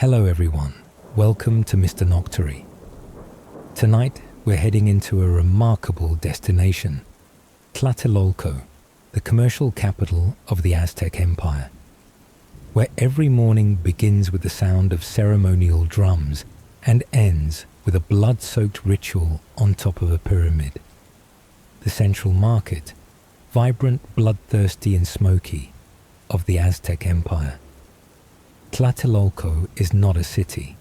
Hello everyone, welcome to Mr. Noctory. Tonight we're heading into a remarkable destination, Tlatelolco, the commercial capital of the Aztec Empire, where every morning begins with the sound of ceremonial drums and ends with a blood-soaked ritual on top of a pyramid. The central market, vibrant, bloodthirsty and smoky, of the Aztec Empire. Tlatelolco is not a city,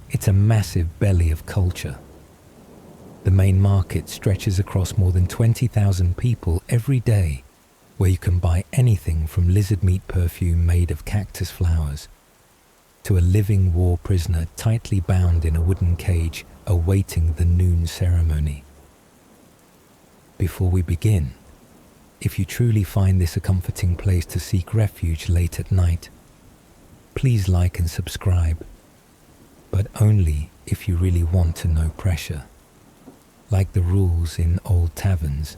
it's a massive belly of culture. The main market stretches across more than 20,000 people every day, where you can buy anything from lizard meat perfume made of cactus flowers to a living war prisoner tightly bound in a wooden cage awaiting the noon ceremony. Before we begin, if you truly find this a comforting place to seek refuge late at night, please like and subscribe, but only if you really want to, no pressure. Like the rules in old taverns,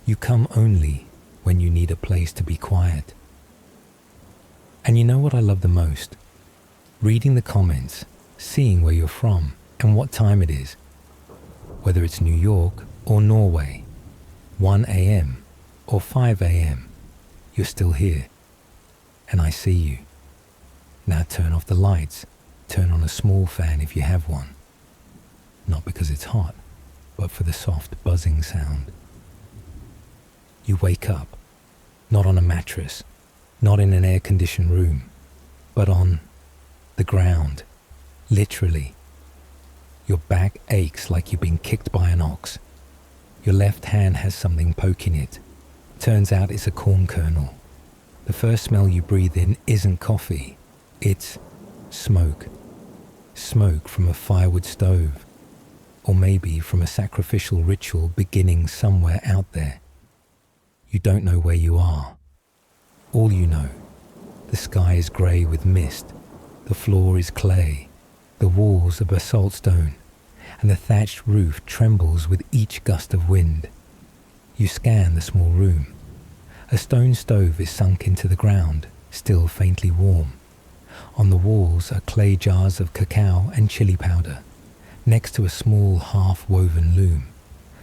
you come only when you need a place to be quiet. And you know what I love the most? Reading the comments, seeing where you're from and what time it is. Whether it's New York or Norway, 1 a.m. or 5 a.m., you're still here, and I see you. Now turn off the lights, turn on a small fan if you have one. Not because it's hot, but for the soft buzzing sound. You wake up, not on a mattress, not in an air-conditioned room, but on the ground, literally. Your back aches like you've been kicked by an ox. Your left hand has something poking it. Turns out it's a corn kernel. The first smell you breathe in isn't coffee. It's smoke. Smoke from a firewood stove, or maybe from a sacrificial ritual beginning somewhere out there. You don't know where you are. All you know, the sky is grey with mist, the floor is clay, the walls are basalt stone, and the thatched roof trembles with each gust of wind. You scan the small room. A stone stove is sunk into the ground, still faintly warm. On the walls are clay jars of cacao and chili powder, next to a small half-woven loom.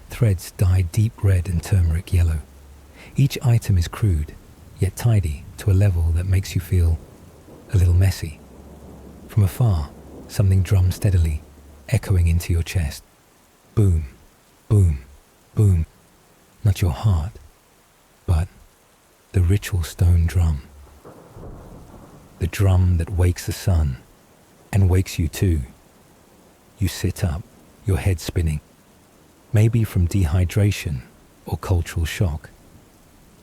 Threads dyed deep red and turmeric yellow. Each item is crude, yet tidy to a level that makes you feel a little messy. From afar, something drums steadily, echoing into your chest. Boom, boom, boom. Not your heart, but the ritual stone drum. The drum that wakes the sun, and wakes you too. You sit up, your head spinning, maybe from dehydration or cultural shock.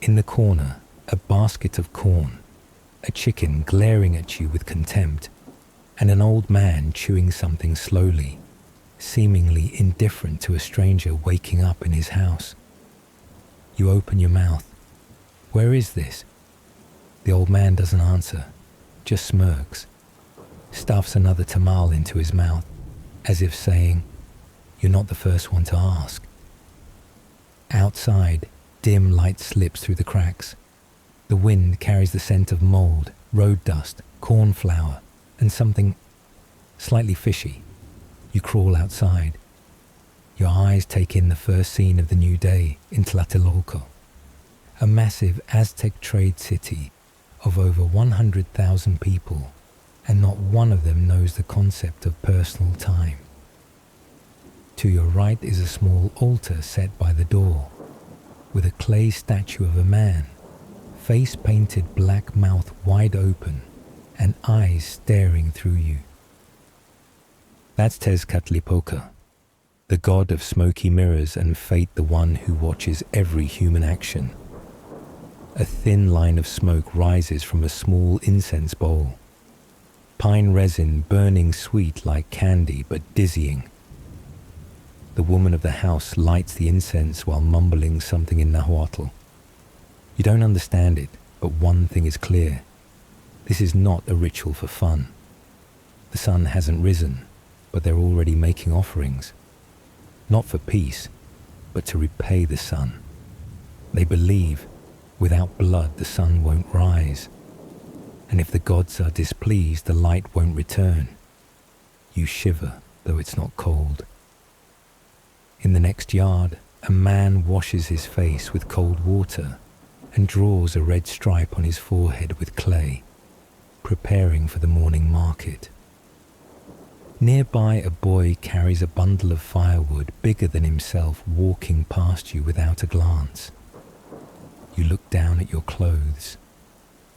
In the corner, a basket of corn, a chicken glaring at you with contempt, and an old man chewing something slowly, seemingly indifferent to a stranger waking up in his house. You open your mouth. Where is this? The old man doesn't answer, just smirks, stuffs another tamal into his mouth, as if saying, "You're not the first one to ask." Outside, dim light slips through the cracks. The wind carries the scent of mold, road dust, corn flour, and something slightly fishy. You crawl outside. Your eyes take in the first scene of the new day in Tlatelolco, a massive Aztec trade city of over 100,000 people, and not one of them knows the concept of personal time. To your right is a small altar set by the door, with a clay statue of a man, face painted black, mouth wide open, and eyes staring through you. That's Tlatelolco, the god of smoky mirrors and fate, the one who watches every human action. A thin line of smoke rises from a small incense bowl. Pine resin burning sweet like candy but dizzying. The woman of the house lights the incense while mumbling something in Nahuatl. You don't understand it, but one thing is clear. This is not a ritual for fun. The sun hasn't risen, but they're already making offerings. Not for peace, but to repay the sun. They believe without blood the sun won't rise. and if the gods are displeased, the light won't return. You shiver, though it's not cold. In the next yard, a man washes his face with cold water and draws a red stripe on his forehead with clay, preparing for the morning market. Nearby, a boy carries a bundle of firewood bigger than himself, walking past you without a glance. You look down at your clothes,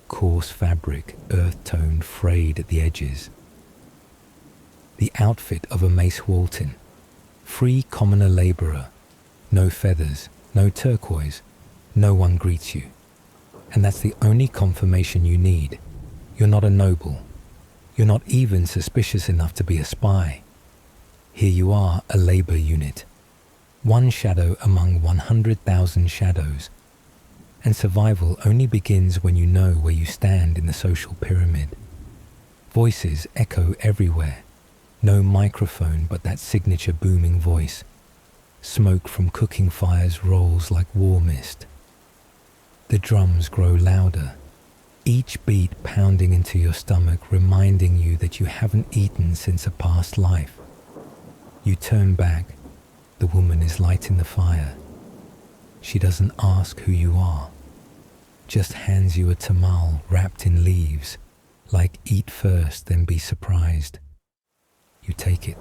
coarse fabric, earth-toned, frayed at the edges. The outfit of a Mace Walton, free commoner labourer, no feathers, no turquoise, no one greets you. And that's the only confirmation you need. You're not a noble. You're not even suspicious enough to be a spy. Here you are, a labour unit, one shadow among 100,000 shadows, and survival only begins when you know where you stand in the social pyramid. Voices echo everywhere, no microphone but that signature booming voice. Smoke from cooking fires rolls like war mist. The drums grow louder, each beat pounding into your stomach, reminding you that you haven't eaten since a past life. You turn back. The woman is lighting the fire. She doesn't ask who you are, just hands you a tamal wrapped in leaves, like eat first, then be surprised. You take it,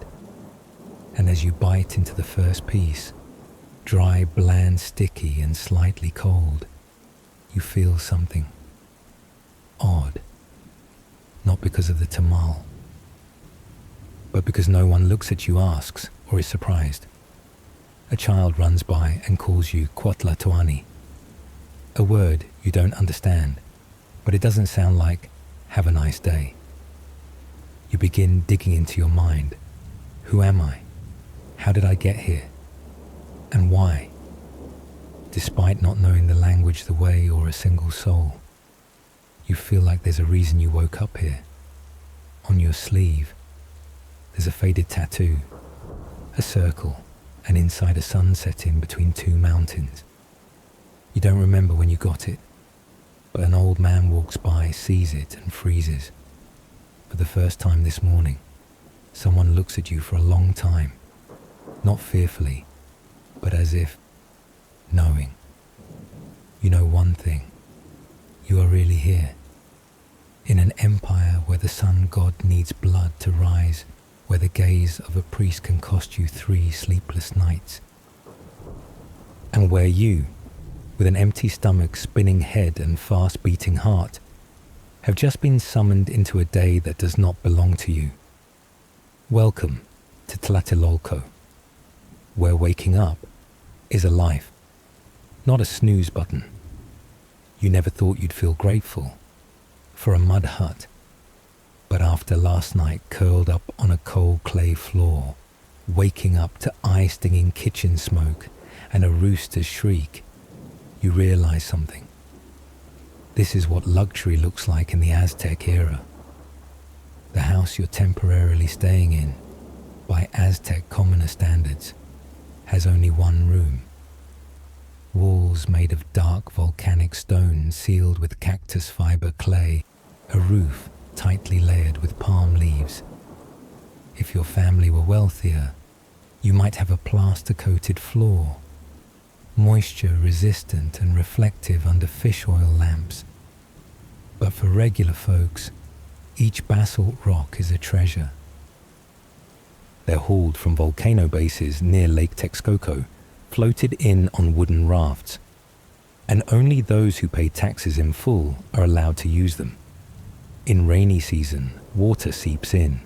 and as you bite into the first piece, dry, bland, sticky, and slightly cold, you feel something odd, not because of the tamal, but because no one looks at you, asks, or is surprised. A child runs by and calls you Tlatelolco, a word you don't understand, but it doesn't sound like "have a nice day." You begin digging into your mind. Who am I? How did I get here? And why? Despite not knowing the language, the way, or a single soul, you feel like there's a reason you woke up here. On your sleeve, there's a faded tattoo, a circle, and inside a sunset in between two mountains. You don't remember when you got it, but an old man walks by, sees it, and freezes. For the first time this morning, someone looks at you for a long time, not fearfully, but as if knowing. You know one thing. You are really here, in an empire where the sun god needs blood to rise, where the gaze of a priest can cost you 3 sleepless nights, and where you, with an empty stomach, spinning head, and fast-beating heart, have just been summoned into a day that does not belong to you. Welcome to Tlatelolco, where waking up is a life, not a snooze button. You never thought you'd feel grateful for a mud hut, but after last night curled up on a cold clay floor, waking up to eye-stinging kitchen smoke and a rooster's shriek, you realize something. This is what luxury looks like in the Aztec era. The house you're temporarily staying in, by Aztec commoner standards, has only one room. Walls made of dark volcanic stone sealed with cactus fiber clay, a roof tightly layered with palm leaves. If your family were wealthier, you might have a plaster-coated floor, moisture-resistant and reflective under fish oil lamps. But for regular folks, each basalt rock is a treasure. They're hauled from volcano bases near Lake Texcoco, floated in on wooden rafts, and only those who pay taxes in full are allowed to use them. In rainy season, water seeps in.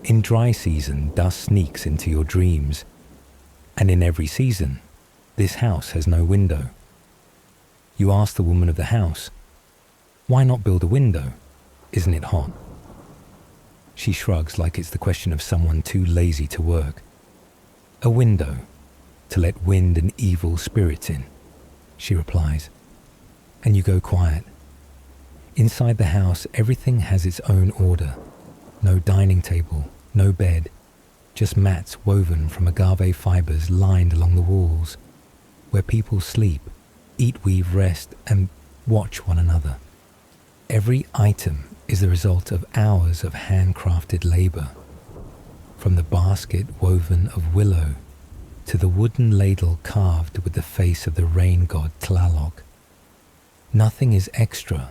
In dry season, dust sneaks into your dreams. And in every season, this house has no window. You ask the woman of the house, "Why not build a window? Isn't it hot?" She shrugs like it's the question of someone too lazy to work. "A window, to let wind and evil spirits in," she replies, and you go quiet. Inside the house, everything has its own order. No dining table, no bed, just mats woven from agave fibers lined along the walls, where people sleep, eat, weave, rest, and watch one another. Every item is the result of hours of handcrafted labor, from the basket woven of willow to the wooden ladle carved with the face of the rain god Tlatelolco. Nothing is extra,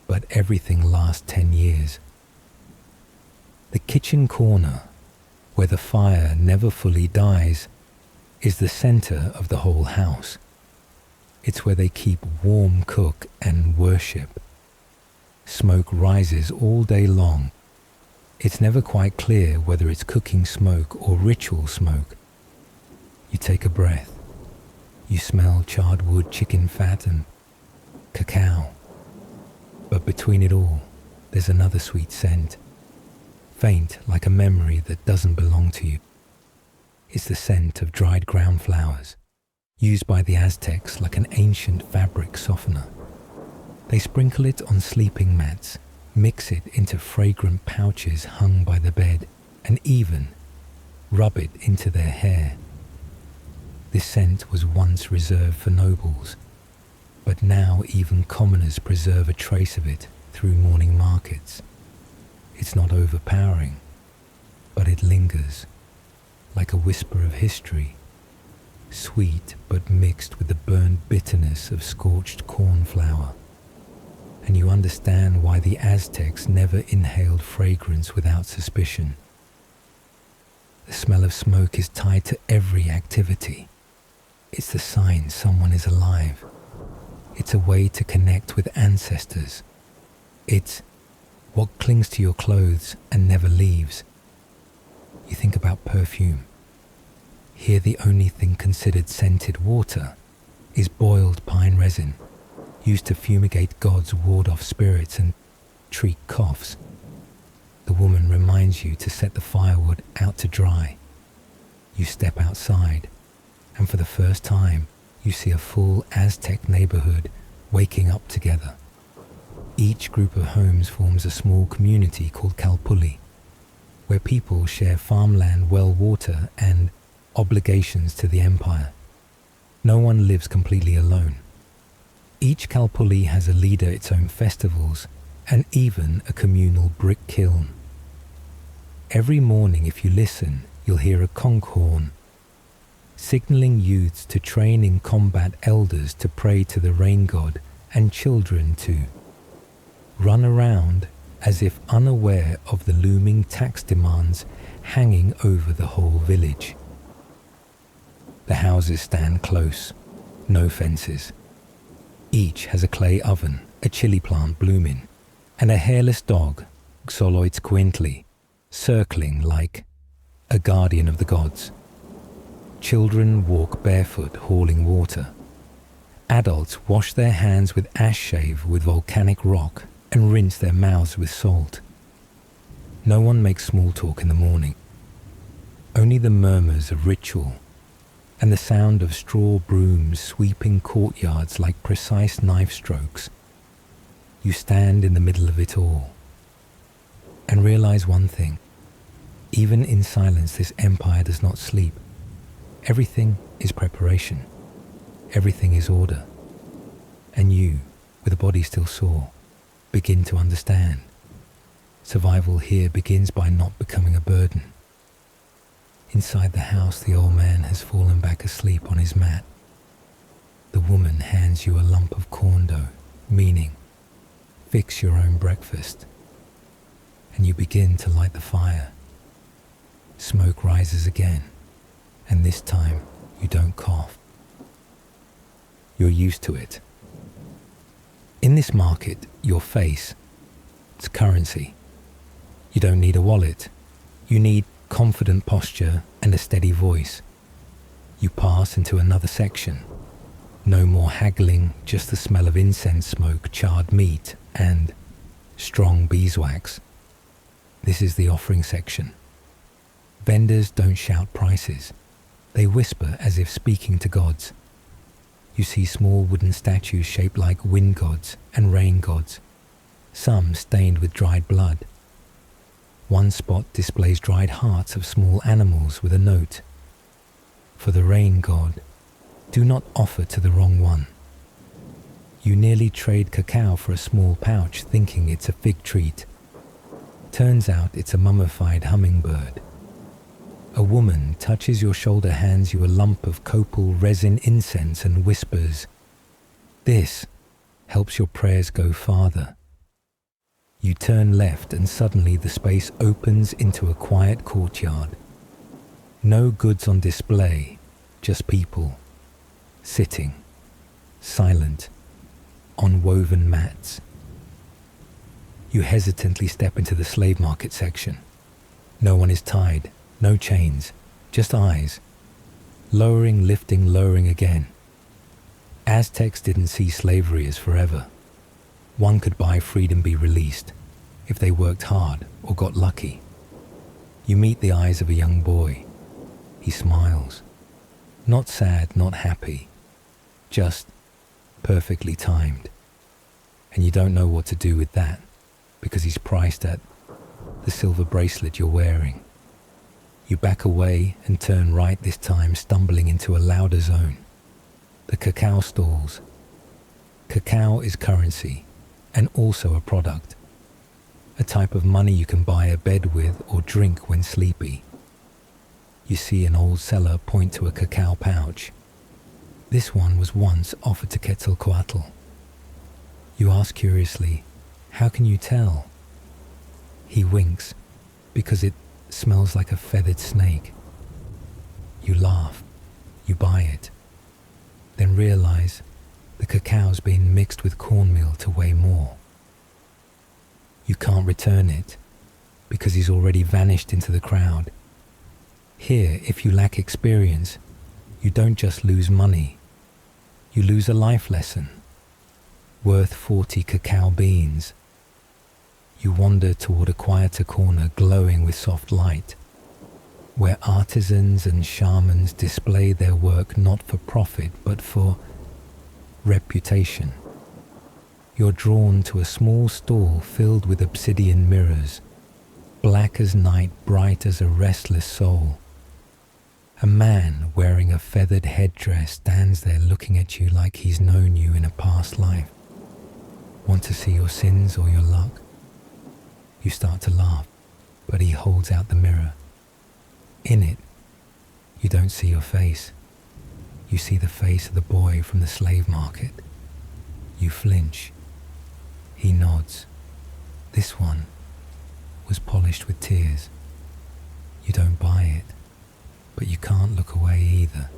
but everything lasts 10 years. The kitchen corner, where the fire never fully dies, is the center of the whole house. It's where they keep warm, cook, and worship. Smoke rises all day long. It's never quite clear whether it's cooking smoke or ritual smoke. You take a breath. You smell charred wood, chicken fat, and cacao. But between it all, there's another sweet scent, faint like a memory that doesn't belong to you. It's the scent of dried ground flowers, used by the Aztecs like an ancient fabric softener. They sprinkle it on sleeping mats, mix it into fragrant pouches hung by the bed, and even rub it into their hair. This scent was once reserved for nobles, but now even commoners preserve a trace of it through morning markets. It's not overpowering, but it lingers, like a whisper of history, sweet but mixed with the burned bitterness of scorched corn flour. And you understand why the Aztecs never inhaled fragrance without suspicion. The smell of smoke is tied to every activity. It's the sign someone is alive. It's a way to connect with ancestors. It's what clings to your clothes and never leaves. You think about perfume. Here the only thing considered scented water is boiled pine resin, used to fumigate gods, ward off spirits, and treat coughs. The woman reminds you to set the firewood out to dry. You step outside, and for the first time, you see a full Aztec neighborhood waking up together. Each group of homes forms a small community called Calpulli, where people share farmland, well water, and obligations to the empire. No one lives completely alone. Each Calpulli has a leader, its own festivals, and even a communal brick kiln. Every morning, if you listen, you'll hear a conch horn, signaling youths to train in combat, elders to pray to the rain god, and children to run around as if unaware of the looming tax demands hanging over the whole village. The houses stand close, no fences. Each has a clay oven, a chili plant blooming, and a hairless dog, Tlatelolco, circling like a guardian of the gods. Children walk barefoot, hauling water. Adults wash their hands with ash shave with volcanic rock and rinse their mouths with salt. No one makes small talk in the morning. Only the murmurs of ritual and the sound of straw brooms sweeping courtyards like precise knife strokes. You stand in the middle of it all and realize one thing. Even in silence, this empire does not sleep. Everything is preparation. Everything is order. And you, with a body still sore, begin to understand. Survival here begins by not becoming a burden. Inside the house, the old man has fallen back asleep on his mat. The woman hands you a lump of corn dough, meaning, fix your own breakfast. And you begin to light the fire. Smoke rises again, and this time you don't cough. You're used to it. In this market, your face, it's currency. You don't need a wallet. You need confident posture and a steady voice. You pass into another section. No more haggling, just the smell of incense smoke, charred meat, and strong beeswax. This is the offering section. Vendors don't shout prices. They whisper as if speaking to gods. You see small wooden statues shaped like wind gods and rain gods, some stained with dried blood. One spot displays dried hearts of small animals with a note. For the rain god, do not offer to the wrong one. You nearly trade cacao for a small pouch thinking it's a fig treat. Turns out it's a mummified hummingbird. A woman touches your shoulder, hands you a lump of copal resin incense and whispers, "This helps your prayers go farther." You turn left and suddenly the space opens into a quiet courtyard. No goods on display, just people, sitting, silent, on woven mats. You hesitantly step into the slave market section. No one is tied, no chains, just eyes. Lowering, lifting, lowering again. Aztecs didn't see slavery as forever. One could buy freedom, be released, if they worked hard or got lucky. You meet the eyes of a young boy. He smiles. Not sad, not happy. Just perfectly timed. And you don't know what to do with that, because he's priced at the silver bracelet you're wearing. You back away and turn right this time, stumbling into a louder zone. The cacao stalls. Cacao is currency, and also a product. A type of money you can buy a bed with or drink when sleepy. You see an old seller point to a cacao pouch. This one was once offered to Quetzalcoatl. You ask curiously, "How can you tell?" He winks, "Because it smells like a feathered snake." You laugh. You buy it. Then realize the cacao's been mixed with cornmeal to weigh more. You can't return it because he's already vanished into the crowd. Here, if you lack experience, you don't just lose money. You lose a life lesson, worth 40 cacao beans. You wander toward a quieter corner glowing with soft light, where artisans and shamans display their work not for profit but for reputation. You're drawn to a small stall filled with obsidian mirrors, black as night, bright as a restless soul. A man wearing a feathered headdress stands there looking at you like he's known you in a past life. Want to see your sins or your luck? You start to laugh, but he holds out the mirror. In it, you don't see your face. You see the face of the boy from the slave market. You flinch. He nods. This one was polished with tears. You don't buy it, but you can't look away either.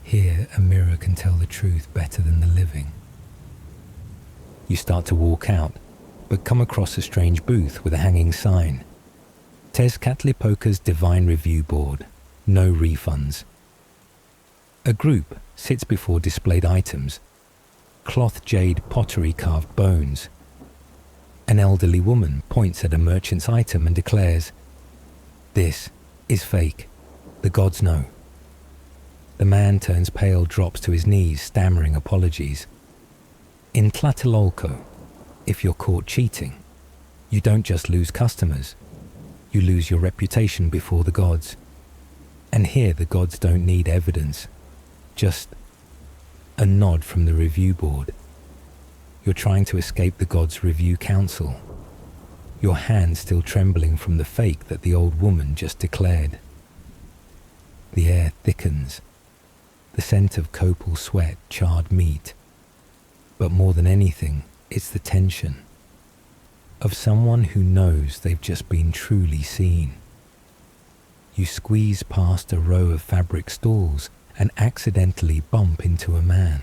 Here, a mirror can tell the truth better than the living. You start to walk out, but come across a strange booth with a hanging sign. Tezcatlipoca's Divine Review Board. No refunds. A group sits before displayed items. Cloth jade pottery carved bones. An elderly woman points at a merchant's item and declares, "This is fake. The gods know." The man turns pale, drops to his knees, stammering apologies. In Tlatelolco, if you're caught cheating, you don't just lose customers, you lose your reputation before the gods. And here the gods don't need evidence, just a nod from the review board. You're trying to escape the gods' review council, your hand still trembling from the fake that the old woman just declared. The air thickens, the scent of copal sweat, charred meat. But more than anything, it's the tension of someone who knows they've just been truly seen. You squeeze past a row of fabric stalls and accidentally bump into a man.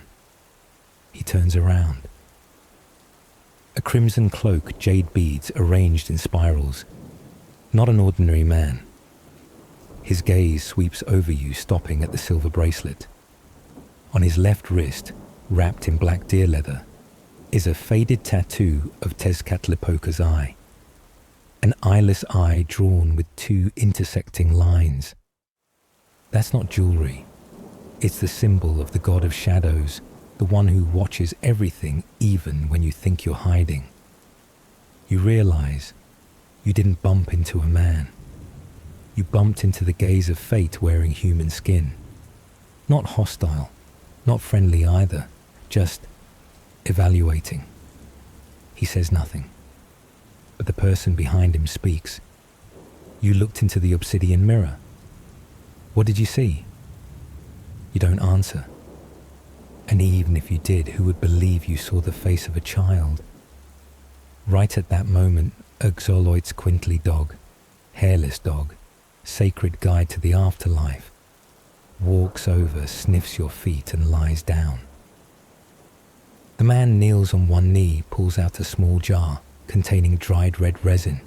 He turns around. A crimson cloak, jade beads arranged in spirals. Not an ordinary man. His gaze sweeps over you, stopping at the silver bracelet. On his left wrist, wrapped in black deer leather, is a faded tattoo of Tezcatlipoca's eye. An eyeless eye drawn with two intersecting lines. That's not jewelry. It's the symbol of the god of shadows, the one who watches everything even when you think you're hiding. You realize you didn't bump into a man. You bumped into the gaze of fate wearing human skin. Not hostile, not friendly either, just evaluating. He says nothing, but the person behind him speaks. You looked into the obsidian mirror. What did you see? You don't answer. And even if you did, who would believe you saw the face of a child? Right at that moment, a Xoloitz's quintly dog, hairless dog, sacred guide to the afterlife, walks over, sniffs your feet and lies down. The man kneels on one knee, pulls out a small jar containing dried red resin,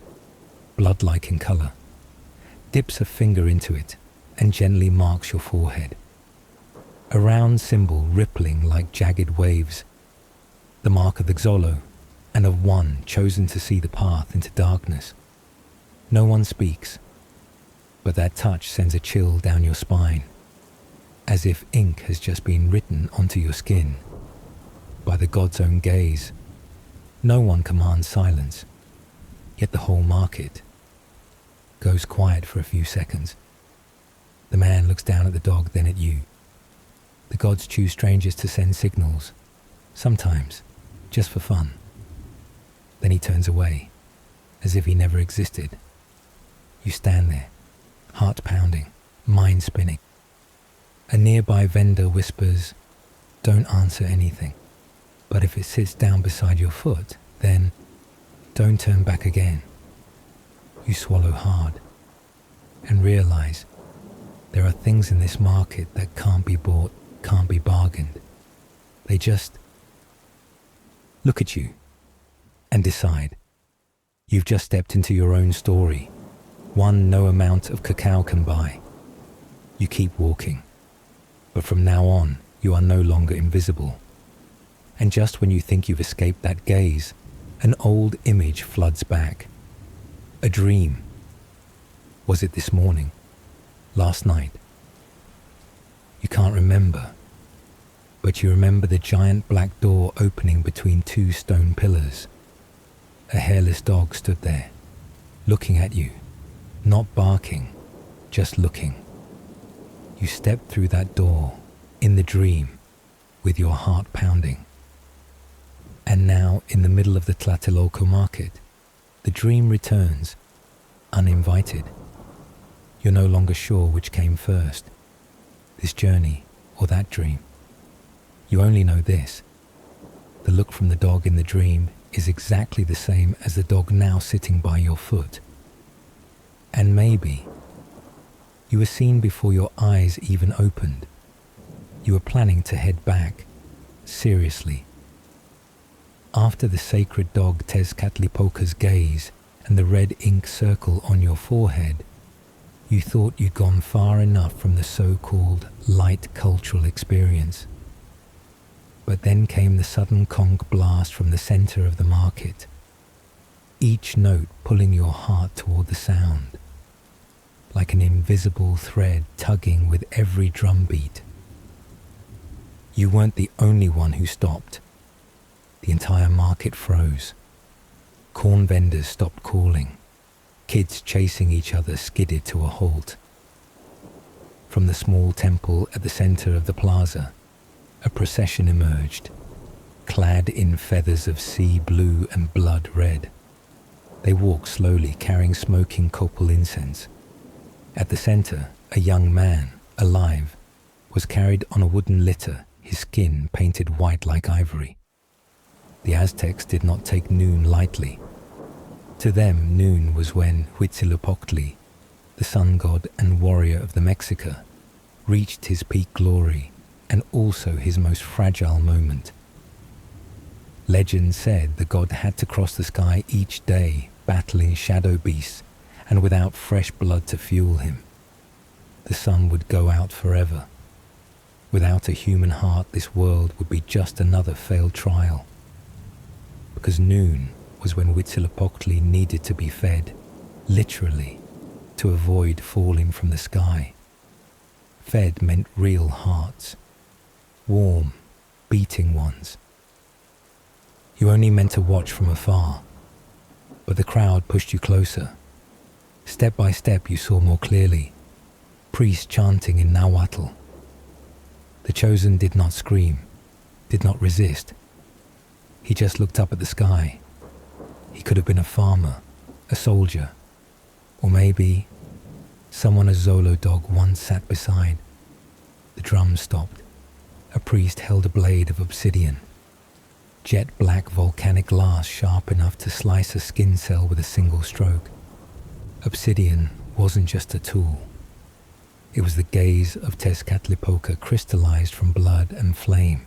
blood-like in colour, dips a finger into it and gently marks your forehead. A round symbol rippling like jagged waves, the mark of the Xolo and of one chosen to see the path into darkness. No one speaks, but that touch sends a chill down your spine, as if ink has just been written onto your skin by the god's own gaze. No one commands silence, yet the whole market goes quiet for a few seconds. The man looks down at the dog, then at you. The gods choose strangers to send signals, sometimes just for fun. Then he turns away, as if he never existed. You stand there, heart pounding, mind spinning. A nearby vendor whispers, "Don't answer anything. But if it sits down beside your foot, then don't turn back again." You swallow hard and realize there are things in this market that can't be bought, can't be bargained. They just look at you and decide. You've just stepped into your own story, one no amount of cacao can buy. You keep walking, but from now on, you are no longer invisible. And just when you think you've escaped that gaze, an old image floods back. A dream. Was it this morning? Last night? You can't remember, but you remember the giant black door opening between two stone pillars. A hairless dog stood there, looking at you, not barking, just looking. You stepped through that door, in the dream, with your heart pounding. And now, in the middle of the Tlatelolco market, the dream returns, uninvited. You're no longer sure which came first, this journey or that dream. You only know this. The look from the dog in the dream is exactly the same as the dog now sitting by your foot. And maybe you were seen before your eyes even opened. You were planning to head back, seriously. After the sacred dog Tezcatlipoca's gaze and the red ink circle on your forehead, you thought you'd gone far enough from the so-called light cultural experience. But then came the sudden conch blast from the center of the market, each note pulling your heart toward the sound, like an invisible thread tugging with every drumbeat. You weren't the only one who stopped. The entire market froze. Corn vendors stopped calling. Kids chasing each other skidded to a halt. From the small temple at the center of the plaza, a procession emerged, clad in feathers of sea blue and blood red. They walked slowly, carrying smoking copal incense. At the center, a young man, alive, was carried on a wooden litter, his skin painted white like ivory. The Aztecs did not take noon lightly. To them, noon was when Huitzilopochtli, the sun god and warrior of the Mexica, reached his peak glory and also his most fragile moment. Legend said the god had to cross the sky each day, battling shadow beasts, and without fresh blood to fuel him, the sun would go out forever. Without a human heart, this world would be just another failed trial. Because noon was when Huitzilopochtli needed to be fed, literally, to avoid falling from the sky. Fed meant real hearts, warm, beating ones. You only meant to watch from afar, but the crowd pushed you closer. Step by step you saw more clearly, priests chanting in Nahuatl. The chosen did not scream, did not resist. He just looked up at the sky. He could have been a farmer, a soldier, or maybe someone a Zolo dog once sat beside. The drums stopped. A priest held a blade of obsidian, jet black volcanic glass sharp enough to slice a skin cell with a single stroke. Obsidian wasn't just a tool. It was the gaze of Tlatelolco crystallized from blood and flame.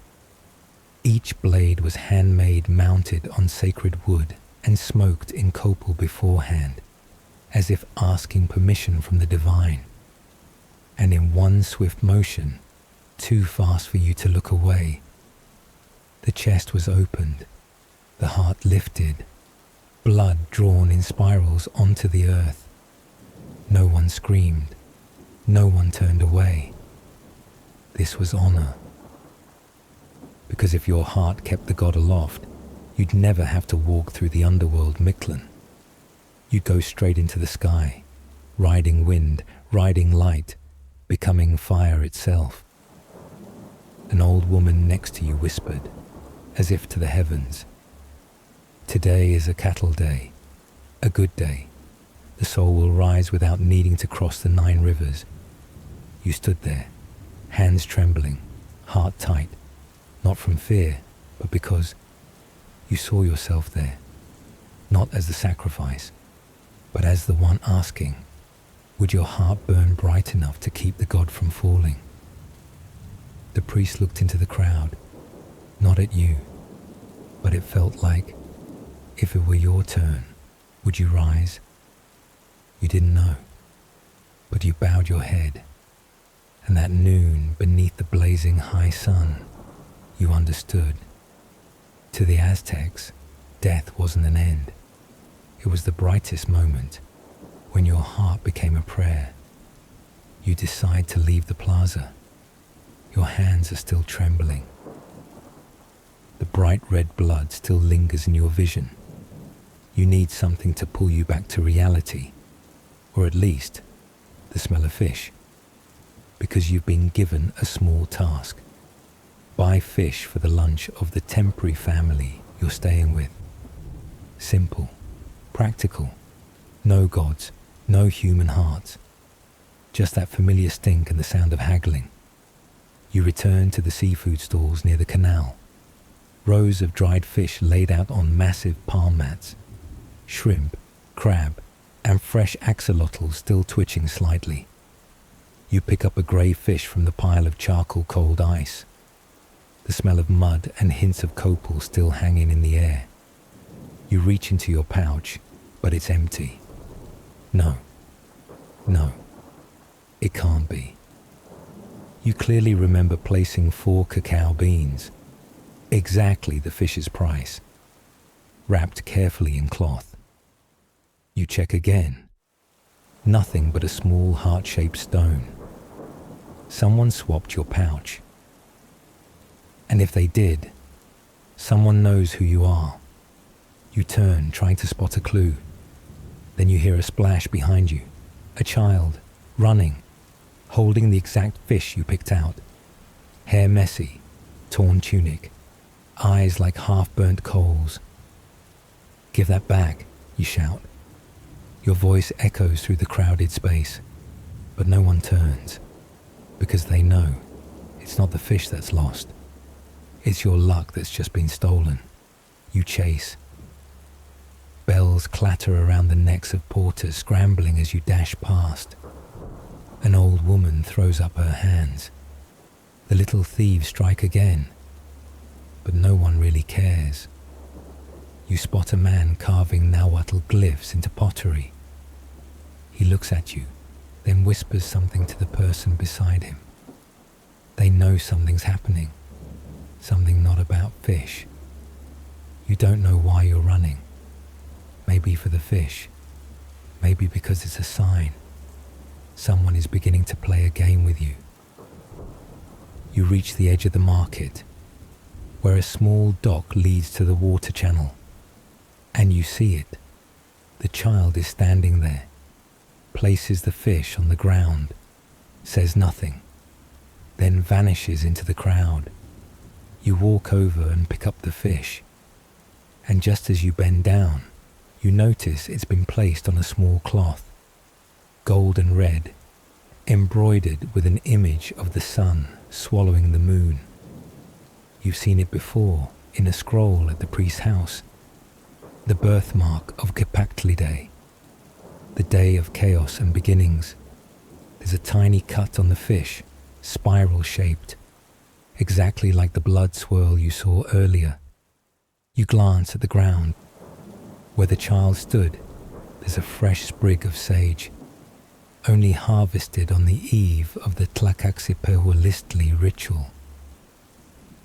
Each blade was handmade, mounted on sacred wood, and smoked in copal beforehand, as if asking permission from the divine. And in one swift motion, too fast for you to look away, the chest was opened, the heart lifted, blood drawn in spirals onto the earth. No one screamed. No one turned away. This was honor. Because if your heart kept the god aloft, you'd never have to walk through the underworld Mictlan. You'd go straight into the sky, riding wind, riding light, becoming fire itself. An old woman next to you whispered, as if to the heavens, "Today is a cattle day, a good day. The soul will rise without needing to cross the 9 rivers." You stood there, hands trembling, heart tight, not from fear, but because you saw yourself there, not as the sacrifice, but as the one asking, would your heart burn bright enough to keep the god from falling? The priest looked into the crowd, not at you, but it felt like, if it were your turn, would you rise? You didn't know, but you bowed your head, and that noon beneath the blazing high sun, you understood. To the Aztecs, death wasn't an end. It was the brightest moment, when your heart became a prayer. You decide to leave the plaza. Your hands are still trembling. The bright red blood still lingers in your vision. You need something to pull you back to reality, or at least the smell of fish, because you've been given a small task. Buy fish for the lunch of the temporary family you're staying with. Simple, practical, no gods, no human hearts, just that familiar stink and the sound of haggling. You return to the seafood stalls near the canal. Rows of dried fish laid out on massive palm mats. Shrimp, crab, and fresh axolotls still twitching slightly. You pick up a grey fish from the pile of charcoal cold ice. The smell of mud and hints of copal still hanging in the air. You reach into your pouch, but it's empty. No, it can't be. You clearly remember placing 4 cacao beans, exactly the fish's price, wrapped carefully in cloth. You check again. Nothing but a small heart-shaped stone. Someone swapped your pouch. And if they did, someone knows who you are. You turn, trying to spot a clue. Then you hear a splash behind you. A child, running, holding the exact fish you picked out. Hair messy, torn tunic, eyes like half-burnt coals. "Give that back," you shout. Your voice echoes through the crowded space, but no one turns, because they know it's not the fish that's lost. It's your luck that's just been stolen. You chase. Bells clatter around the necks of porters scrambling as you dash past. An old woman throws up her hands. The little thieves strike again, but no one really cares. You spot a man carving Nahuatl glyphs into pottery. He looks at you, then whispers something to the person beside him. They know something's happening, something not about fish. You don't know why you're running. Maybe for the fish, maybe because it's a sign. Someone is beginning to play a game with you. You reach the edge of the market, where a small dock leads to the water channel, and you see it. The child is standing there, places the fish on the ground, says nothing, then vanishes into the crowd. You walk over and pick up the fish. And just as you bend down, you notice it's been placed on a small cloth, golden red, embroidered with an image of the sun swallowing the moon. You've seen it before in a scroll at the priest's house, the birthmark of Kepaktlide, the day of chaos and beginnings. There's a tiny cut on the fish, spiral-shaped, exactly like the blood swirl you saw earlier. You glance at the ground. Where the child stood, there's a fresh sprig of sage, only harvested on the eve of the Tlakaxipehulistli ritual.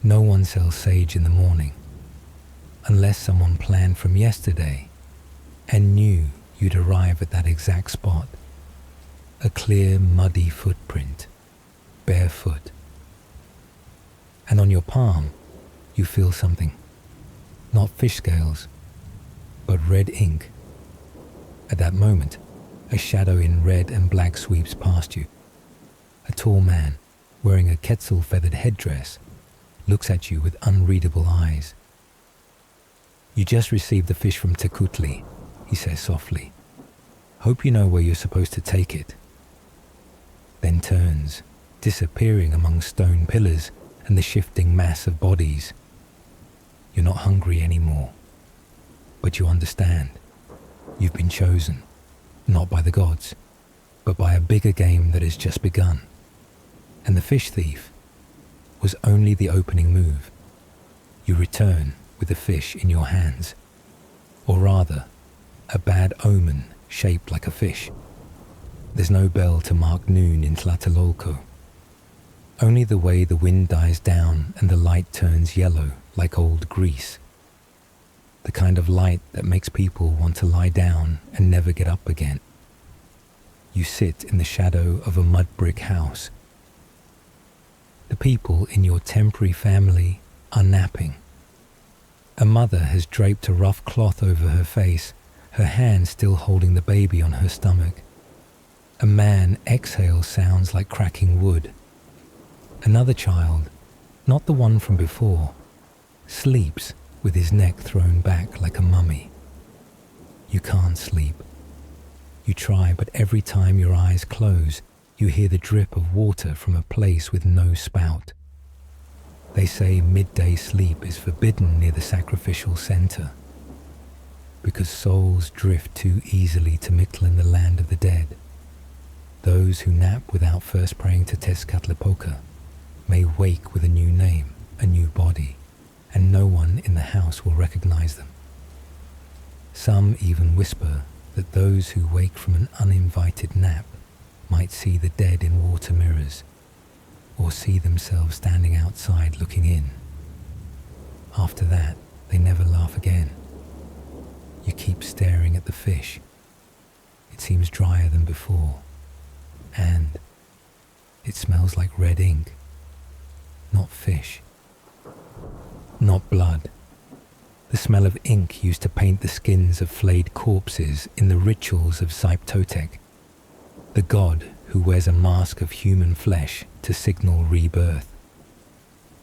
No one sells sage in the morning, unless someone planned from yesterday and knew you'd arrive at that exact spot. A clear, muddy footprint, barefoot. And on your palm, you feel something. Not fish scales, but red ink. At that moment, a shadow in red and black sweeps past you. A tall man, wearing a quetzal-feathered headdress, looks at you with unreadable eyes. "You just received the fish from Tecutli," he says softly. "Hope you know where you're supposed to take it." Then turns, disappearing among stone pillars and the shifting mass of bodies. You're not hungry anymore, but you understand. You've been chosen, not by the gods, but by a bigger game that has just begun. And the fish thief was only the opening move. You return with the fish in your hands, or rather, a bad omen shaped like a fish. There's no bell to mark noon in Tlatelolco. Only the way the wind dies down and the light turns yellow like old grease. The kind of light that makes people want to lie down and never get up again. You sit in the shadow of a mud brick house. The people in your temporary family are napping. A mother has draped a rough cloth over her face, her hand still holding the baby on her stomach. A man exhales sounds like cracking wood. Another child, not the one from before, sleeps with his neck thrown back like a mummy. You can't sleep. You try, but every time your eyes close, you hear the drip of water from a place with no spout. They say midday sleep is forbidden near the sacrificial center, because souls drift too easily to Mictlan, the land of the dead. Those who nap without first praying to Tezcatlipoca may wake with a new name, a new body, and no one in the house will recognize them. Some even whisper that those who wake from an uninvited nap might see the dead in water mirrors, or see themselves standing outside looking in. After that, they never laugh again. You keep staring at the fish. It seems drier than before, and it smells like red ink. Not fish. Not blood. The smell of ink used to paint the skins of flayed corpses in the rituals of Saiptotec, the god who wears a mask of human flesh to signal rebirth.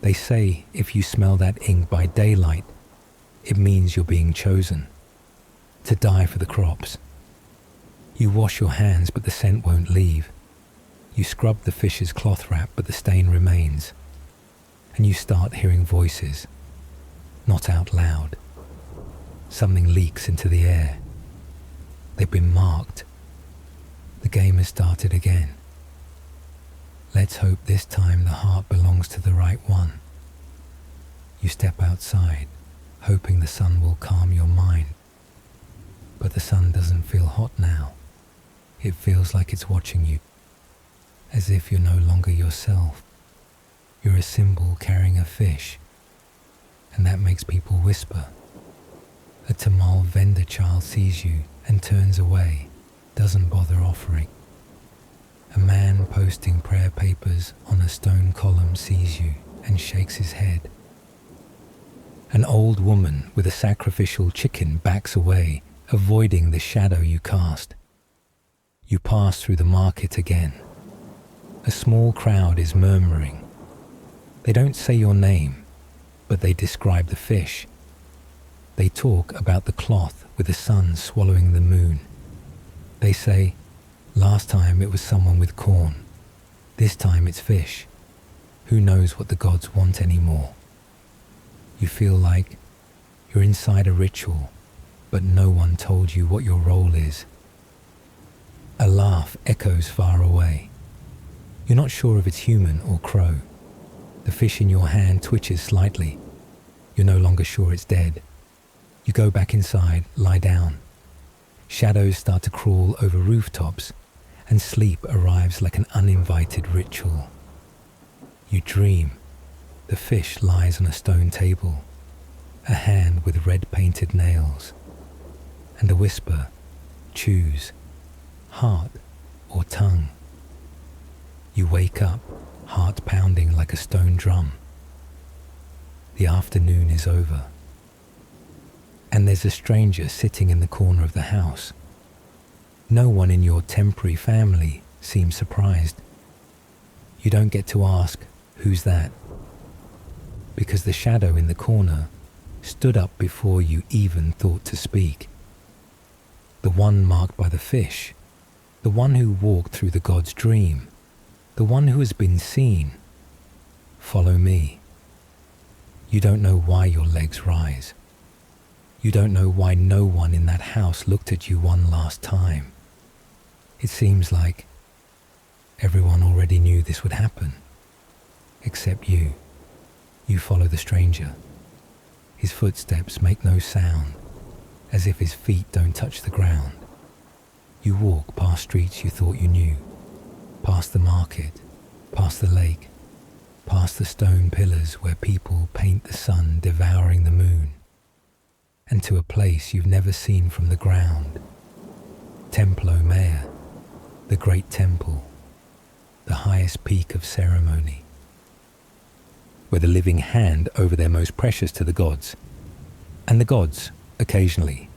They say if you smell that ink by daylight, it means you're being chosen to die for the crops. You wash your hands, but the scent won't leave. You scrub the fish's cloth wrap, but the stain remains. And you start hearing voices, not out loud. Something leaks into the air. They've been marked. The game has started again. Let's hope this time the heart belongs to the right one. You step outside, hoping the sun will calm your mind. But the sun doesn't feel hot now. It feels like it's watching you, as if you're no longer yourself. You're a symbol carrying a fish, and that makes people whisper. A Tamal vendor child sees you and turns away, doesn't bother offering. A man posting prayer papers on a stone column sees you and shakes his head. An old woman with a sacrificial chicken backs away, avoiding the shadow you cast. You pass through the market again. A small crowd is murmuring. They don't say your name, but they describe the fish. They talk about the cloth with the sun swallowing the moon. They say, last time it was someone with corn. This time it's fish. Who knows what the gods want anymore? You feel like you're inside a ritual, but no one told you what your role is. A laugh echoes far away. You're not sure if it's human or crow. The fish in your hand twitches slightly. You're no longer sure it's dead. You go back inside, lie down. Shadows start to crawl over rooftops, and sleep arrives like an uninvited ritual. You dream. The fish lies on a stone table, a hand with red painted nails, and a whisper, choose, heart or tongue. You wake up, heart pounding like a stone drum. The afternoon is over, and there's a stranger sitting in the corner of the house. No one in your temporary family seems surprised. You don't get to ask, who's that? Because the shadow in the corner stood up before you even thought to speak. The one marked by the fish, the one who walked through the god's dream, the one who has been seen. Follow me. You don't know why your legs rise. You don't know why no one in that house looked at you one last time. It seems like everyone already knew this would happen, except you. You follow the stranger. His footsteps make no sound, as if his feet don't touch the ground. You walk past streets you thought you knew, past the market, past the lake, past the stone pillars where people paint the sun devouring the moon, and to a place you've never seen from the ground. Templo Mayor, the great temple, the highest peak of ceremony, where the living hand over their most precious to the gods, and the gods, occasionally,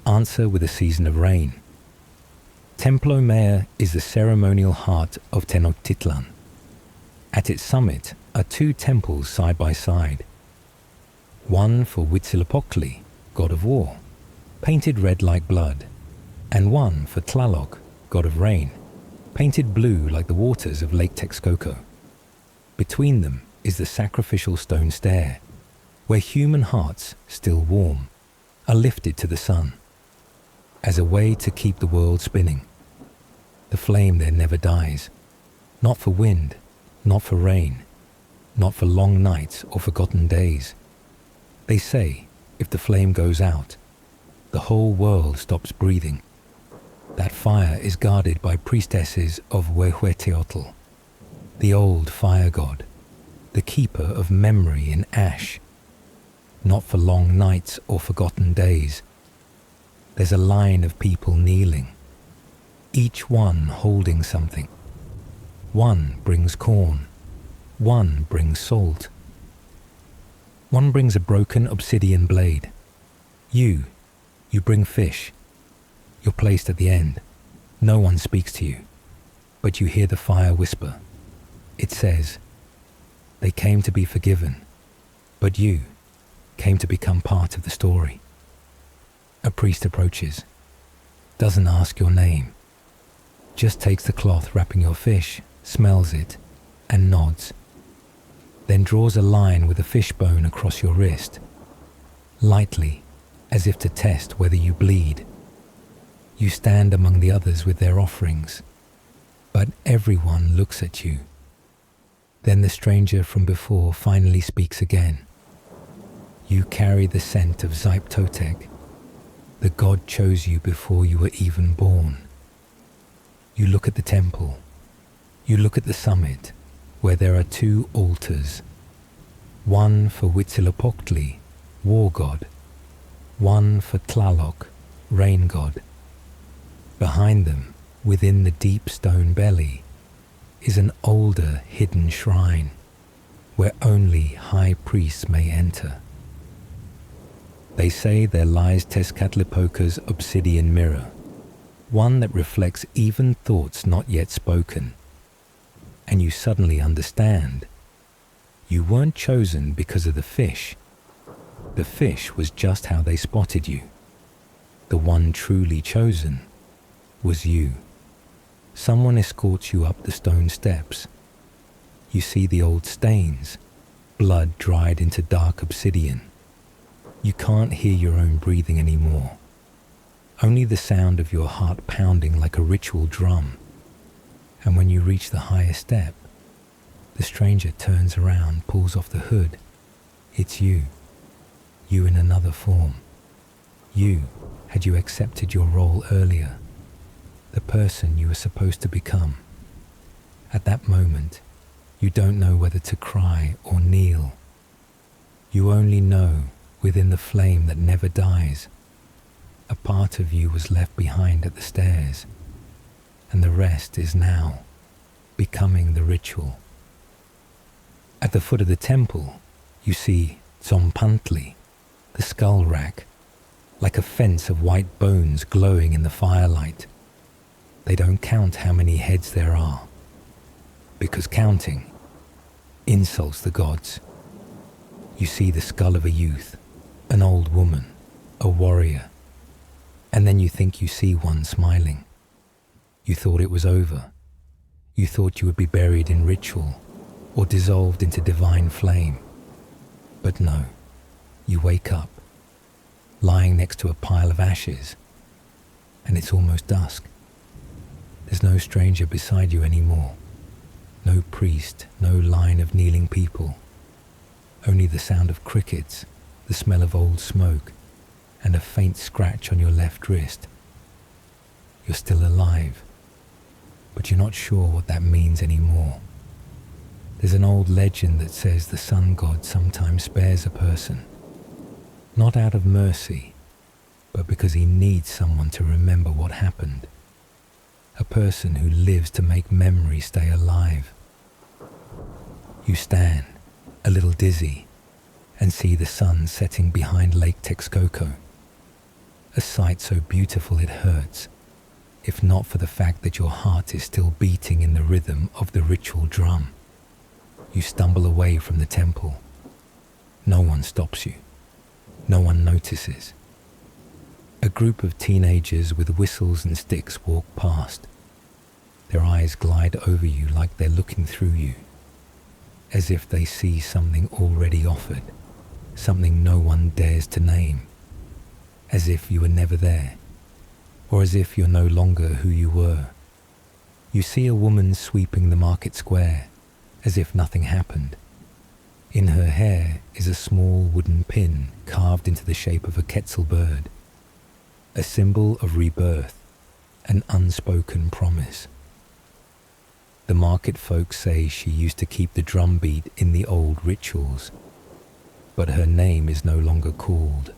answer with a season of rain. Templo Mayor is the ceremonial heart of Tenochtitlan. At its summit are two temples side by side. One for Huitzilopochtli, god of war, painted red like blood, and one for Tlaloc, god of rain, painted blue like the waters of Lake Texcoco. Between them is the sacrificial stone stair, where human hearts, still warm, are lifted to the sun, as a way to keep the world spinning. The flame there never dies, not for wind, not for rain, not for long nights or forgotten days. They say, if the flame goes out, the whole world stops breathing. That fire is guarded by priestesses of Huehueteotl, the old fire god, the keeper of memory in ash, not for long nights or forgotten days. There's a line of people kneeling, each one holding something. One brings corn, one brings salt. One brings a broken obsidian blade. You bring fish. You're placed at the end. No one speaks to you, but you hear the fire whisper. It says, they came to be forgiven, but you came to become part of the story. A priest approaches, doesn't ask your name, just takes the cloth wrapping your fish, smells it, and nods, then draws a line with a fish bone across your wrist, lightly, as if to test whether you bleed. You stand among the others with their offerings, but everyone looks at you. Then the stranger from before finally speaks again. You carry the scent of Zyptotec. The god chose you before you were even born. You look at the temple. You look at the summit, where there are two altars. One for Huitzilopochtli, war god. One for Tlaloc, rain god. Behind them, within the deep stone belly, is an older hidden shrine, where only high priests may enter. They say there lies Tezcatlipoca's obsidian mirror, one that reflects even thoughts not yet spoken. And you suddenly understand. You weren't chosen because of the fish. The fish was just how they spotted you. The one truly chosen was you. Someone escorts you up the stone steps. You see the old stains, blood dried into dark obsidian. You can't hear your own breathing anymore. Only the sound of your heart pounding like a ritual drum. And when you reach the highest step, the stranger turns around, pulls off the hood. It's you. You in another form. You, had you accepted your role earlier. The person you were supposed to become. At that moment, you don't know whether to cry or kneel. You only know, within the flame that never dies, a part of you was left behind at the stairs, and the rest is now becoming the ritual. At the foot of the temple, you see Tzompantli, the skull rack, like a fence of white bones glowing in the firelight. They don't count how many heads there are, because counting insults the gods. You see the skull of a youth, an old woman, a warrior, and then you think you see one smiling. You thought it was over. You thought you would be buried in ritual or dissolved into divine flame. But no, you wake up, lying next to a pile of ashes, and it's almost dusk. There's no stranger beside you anymore. No priest, no line of kneeling people. Only the sound of crickets, the smell of old smoke, and a faint scratch on your left wrist. You're still alive, but you're not sure what that means anymore. There's an old legend that says the sun god sometimes spares a person, not out of mercy, but because he needs someone to remember what happened. A person who lives to make memory stay alive. You stand, a little dizzy, and see the sun setting behind Lake Texcoco. A sight so beautiful it hurts, if not for the fact that your heart is still beating in the rhythm of the ritual drum. You stumble away from the temple. No one stops you. No one notices. A group of teenagers with whistles and sticks walk past. Their eyes glide over you like they're looking through you, as if they see something already offered, something no one dares to name, as if you were never there, or as if you're no longer who you were. You see a woman sweeping the market square, as if nothing happened. In her hair is a small wooden pin carved into the shape of a quetzal bird, a symbol of rebirth, an unspoken promise. The market folk say she used to keep the drumbeat in the old rituals, but her name is no longer called.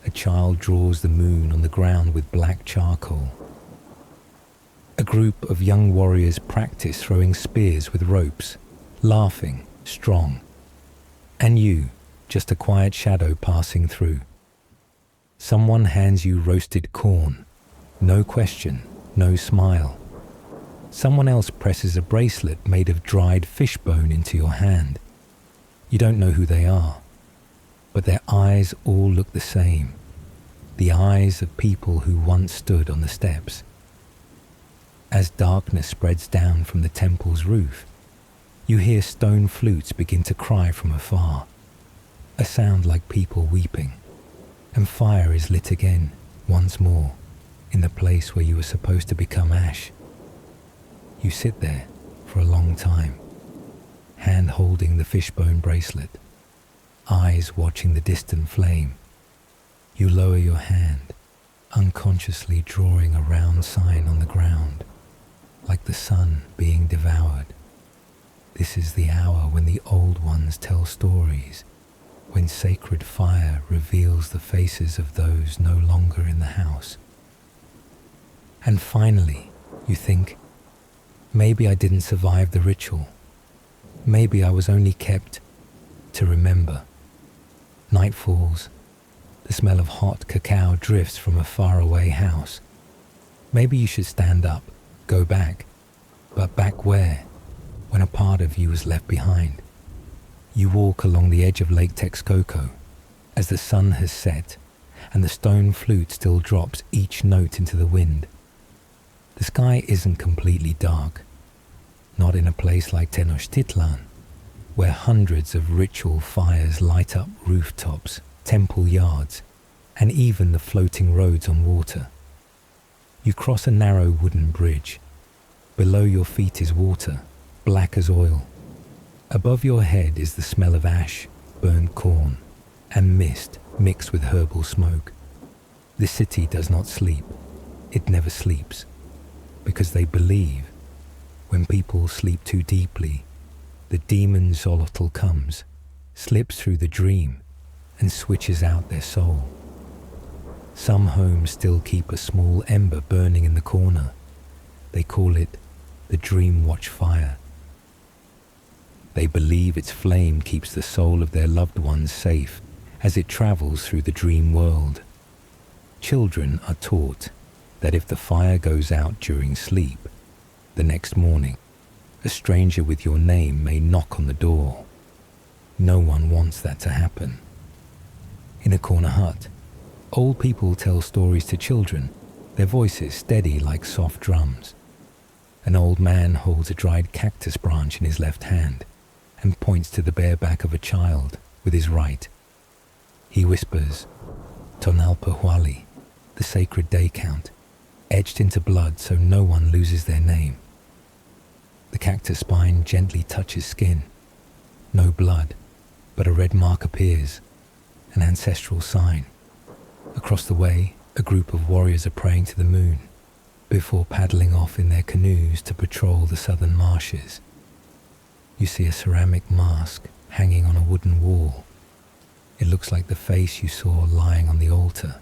A child draws the moon on the ground with black charcoal. A group of young warriors practice throwing spears with ropes, laughing, strong. And you, just a quiet shadow passing through. Someone hands you roasted corn. No question, no smile. Someone else presses a bracelet made of dried fish bone into your hand. You don't know who they are, but their eyes all look the same. The eyes of people who once stood on the steps. As darkness spreads down from the temple's roof, you hear stone flutes begin to cry from afar, a sound like people weeping, and fire is lit again, once more, in the place where you were supposed to become ash. You sit there for a long time, hand holding the fishbone bracelet, eyes watching the distant flame. You lower your hand, unconsciously drawing a round sign on the ground, like the sun being devoured. This is the hour when the old ones tell stories, when sacred fire reveals the faces of those no longer in the house. And finally, you think, maybe I didn't survive the ritual. Maybe I was only kept to remember. Night falls. The smell of hot cacao drifts from a faraway house. Maybe you should stand up, go back. But back where? When a part of you was left behind. You walk along the edge of Lake Texcoco. as the sun has set and the stone flute still drops each note into the wind. The sky isn't completely dark, not in a place like Tenochtitlan, where hundreds of ritual fires light up rooftops, temple yards, and even the floating roads on water. You cross a narrow wooden bridge. Below your feet is water, black as oil. Above your head is the smell of ash, burned corn, and mist mixed with herbal smoke. The city does not sleep. It never sleeps, because they believe when people sleep too deeply, the demon Xolotl comes, slips through the dream, and switches out their soul. Some homes still keep a small ember burning in the corner. They call it the Dream Watch Fire. They believe its flame keeps the soul of their loved ones safe as it travels through the dream world. Children are taught that if the fire goes out during sleep, the next morning, a stranger with your name may knock on the door. No one wants that to happen. In a corner hut, old people tell stories to children, their voices steady like soft drums. An old man holds a dried cactus branch in his left hand and points to the bare back of a child with his right. He whispers, Tonalpohualli, the sacred day count, etched into blood so no one loses their name. The cactus spine gently touches skin. No blood, but a red mark appears, an ancestral sign. Across the way, a group of warriors are praying to the moon before paddling off in their canoes to patrol the southern marshes. You see a ceramic mask hanging on a wooden wall. It looks like the face you saw lying on the altar.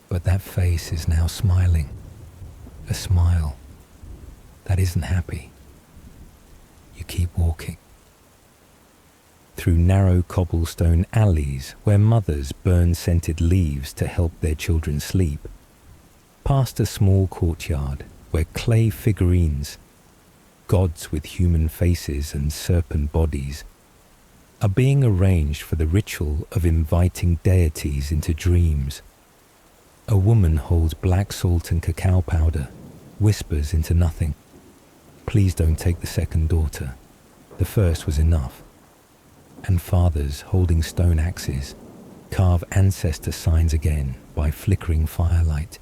But that face is now smiling. A smile that isn't happy. You keep walking. Through narrow cobblestone alleys where mothers burn scented leaves to help their children sleep. Past a small courtyard where clay figurines, gods with human faces and serpent bodies, are being arranged for the ritual of inviting deities into dreams. A woman holds black salt and cacao powder, whispers into nothing. Please don't take the second daughter. The first was enough. And fathers holding stone axes carve ancestor signs again by flickering firelight.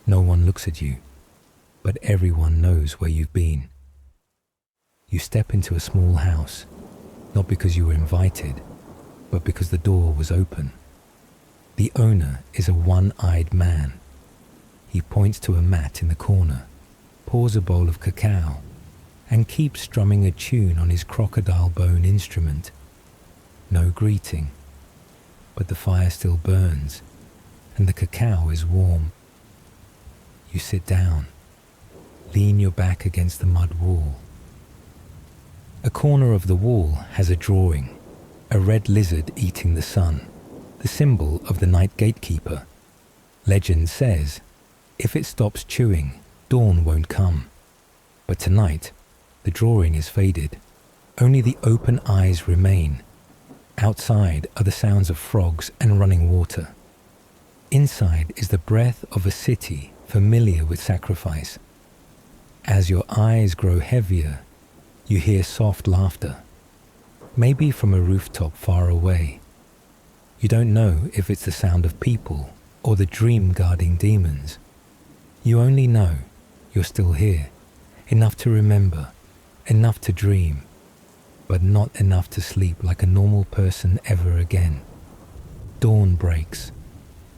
No one looks at you, but everyone knows where you've been. You step into a small house, not because you were invited, but because the door was open. The owner is a one-eyed man. He points to a mat in the corner, pours a bowl of cacao, and keeps strumming a tune on his crocodile bone instrument. No greeting, but the fire still burns, and the cacao is warm. You sit down, lean your back against the mud wall. A corner of the wall has a drawing, a red lizard eating the sun, the symbol of the night gatekeeper. Legend says, if it stops chewing, dawn won't come. But tonight, the drawing is faded. Only the open eyes remain. Outside are the sounds of frogs and running water. Inside is the breath of a city familiar with sacrifice. As your eyes grow heavier, you hear soft laughter, maybe from a rooftop far away. You don't know if it's the sound of people or the dream guarding demons. You only know you're still here, enough to remember, enough to dream, but not enough to sleep like a normal person ever again. Dawn breaks.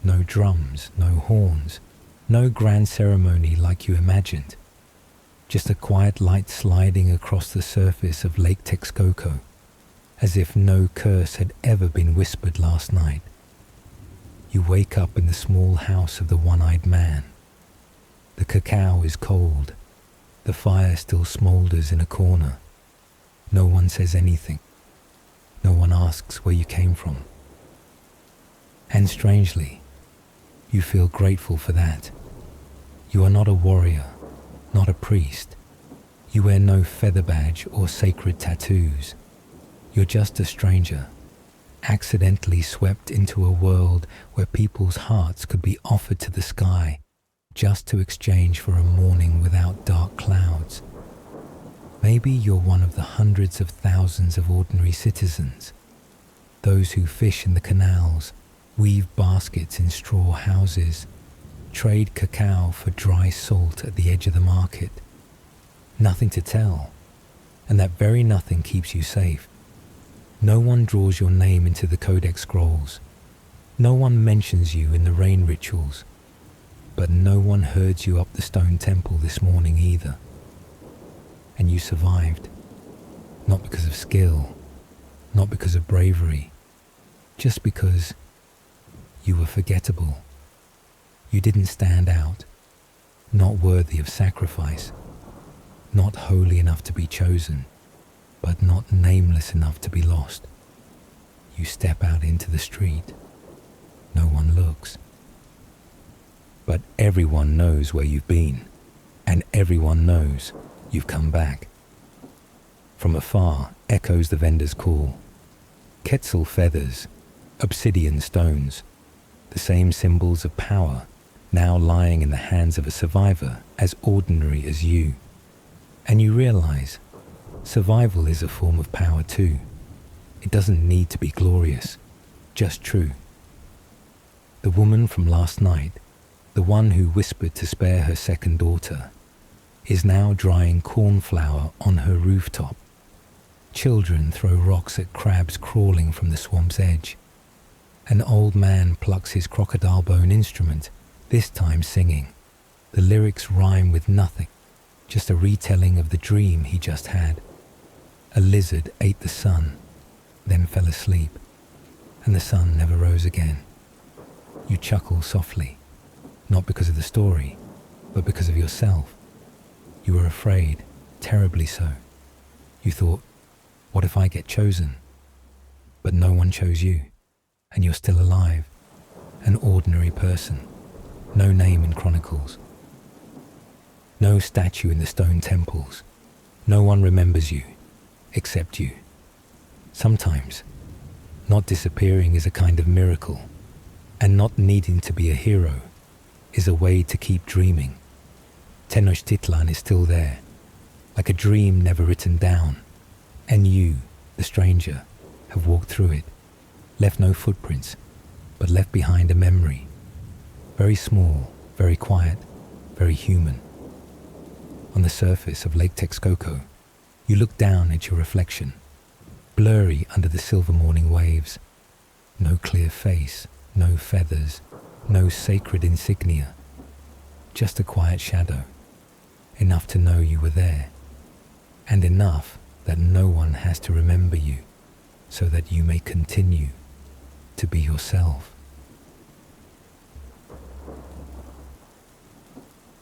No drums, no horns, no grand ceremony like you imagined. Just a quiet light sliding across the surface of Lake Texcoco, as if no curse had ever been whispered last night. You wake up in the small house of the one-eyed man. The cacao is cold. The fire still smoulders in a corner. No one says anything. No one asks where you came from. And strangely, you feel grateful for that. You are not a warrior, not a priest. You wear no feather badge or sacred tattoos. You're just a stranger, accidentally swept into a world where people's hearts could be offered to the sky just to exchange for a morning without dark clouds. Maybe you're one of the hundreds of thousands of ordinary citizens, those who fish in the canals, weave baskets in straw houses, trade cacao for dry salt at the edge of the market. Nothing to tell, and that very nothing keeps you safe. No one draws your name into the codex scrolls. No one mentions you in the rain rituals. But no one herds you up the stone temple this morning either. And you survived, not because of skill, not because of bravery, just because you were forgettable. You didn't stand out, not worthy of sacrifice, not holy enough to be chosen, but not nameless enough to be lost. You step out into the street. No one looks. But everyone knows where you've been, and everyone knows you've come back. From afar echoes the vendor's call. Quetzal feathers, obsidian stones, the same symbols of power now lying in the hands of a survivor as ordinary as you. And you realize survival is a form of power too. It doesn't need to be glorious, just true. The woman from last night, the one who whispered to spare her second daughter, is now drying cornflour on her rooftop. Children throw rocks at crabs crawling from the swamp's edge. An old man plucks his crocodile bone instrument, this time singing. The lyrics rhyme with nothing, just a retelling of the dream he just had. A lizard ate the sun, then fell asleep, and the sun never rose again. You chuckle softly, not because of the story, but because of yourself. You were afraid, terribly so. You thought, what if I get chosen? But no one chose you, and you're still alive, an ordinary person, no name in chronicles. No statue in the stone temples. No one remembers you, except you. Sometimes, not disappearing is a kind of miracle, and not needing to be a hero is a way to keep dreaming. Tenochtitlan is still there, like a dream never written down, and you, the stranger, have walked through it, left no footprints, but left behind a memory. Very small, very quiet, very human. On the surface of Lake Texcoco, you look down at your reflection, blurry under the silver morning waves. No clear face, no feathers, no sacred insignia, just a quiet shadow, enough to know you were there, and enough that no one has to remember you, so that you may continue to be yourself.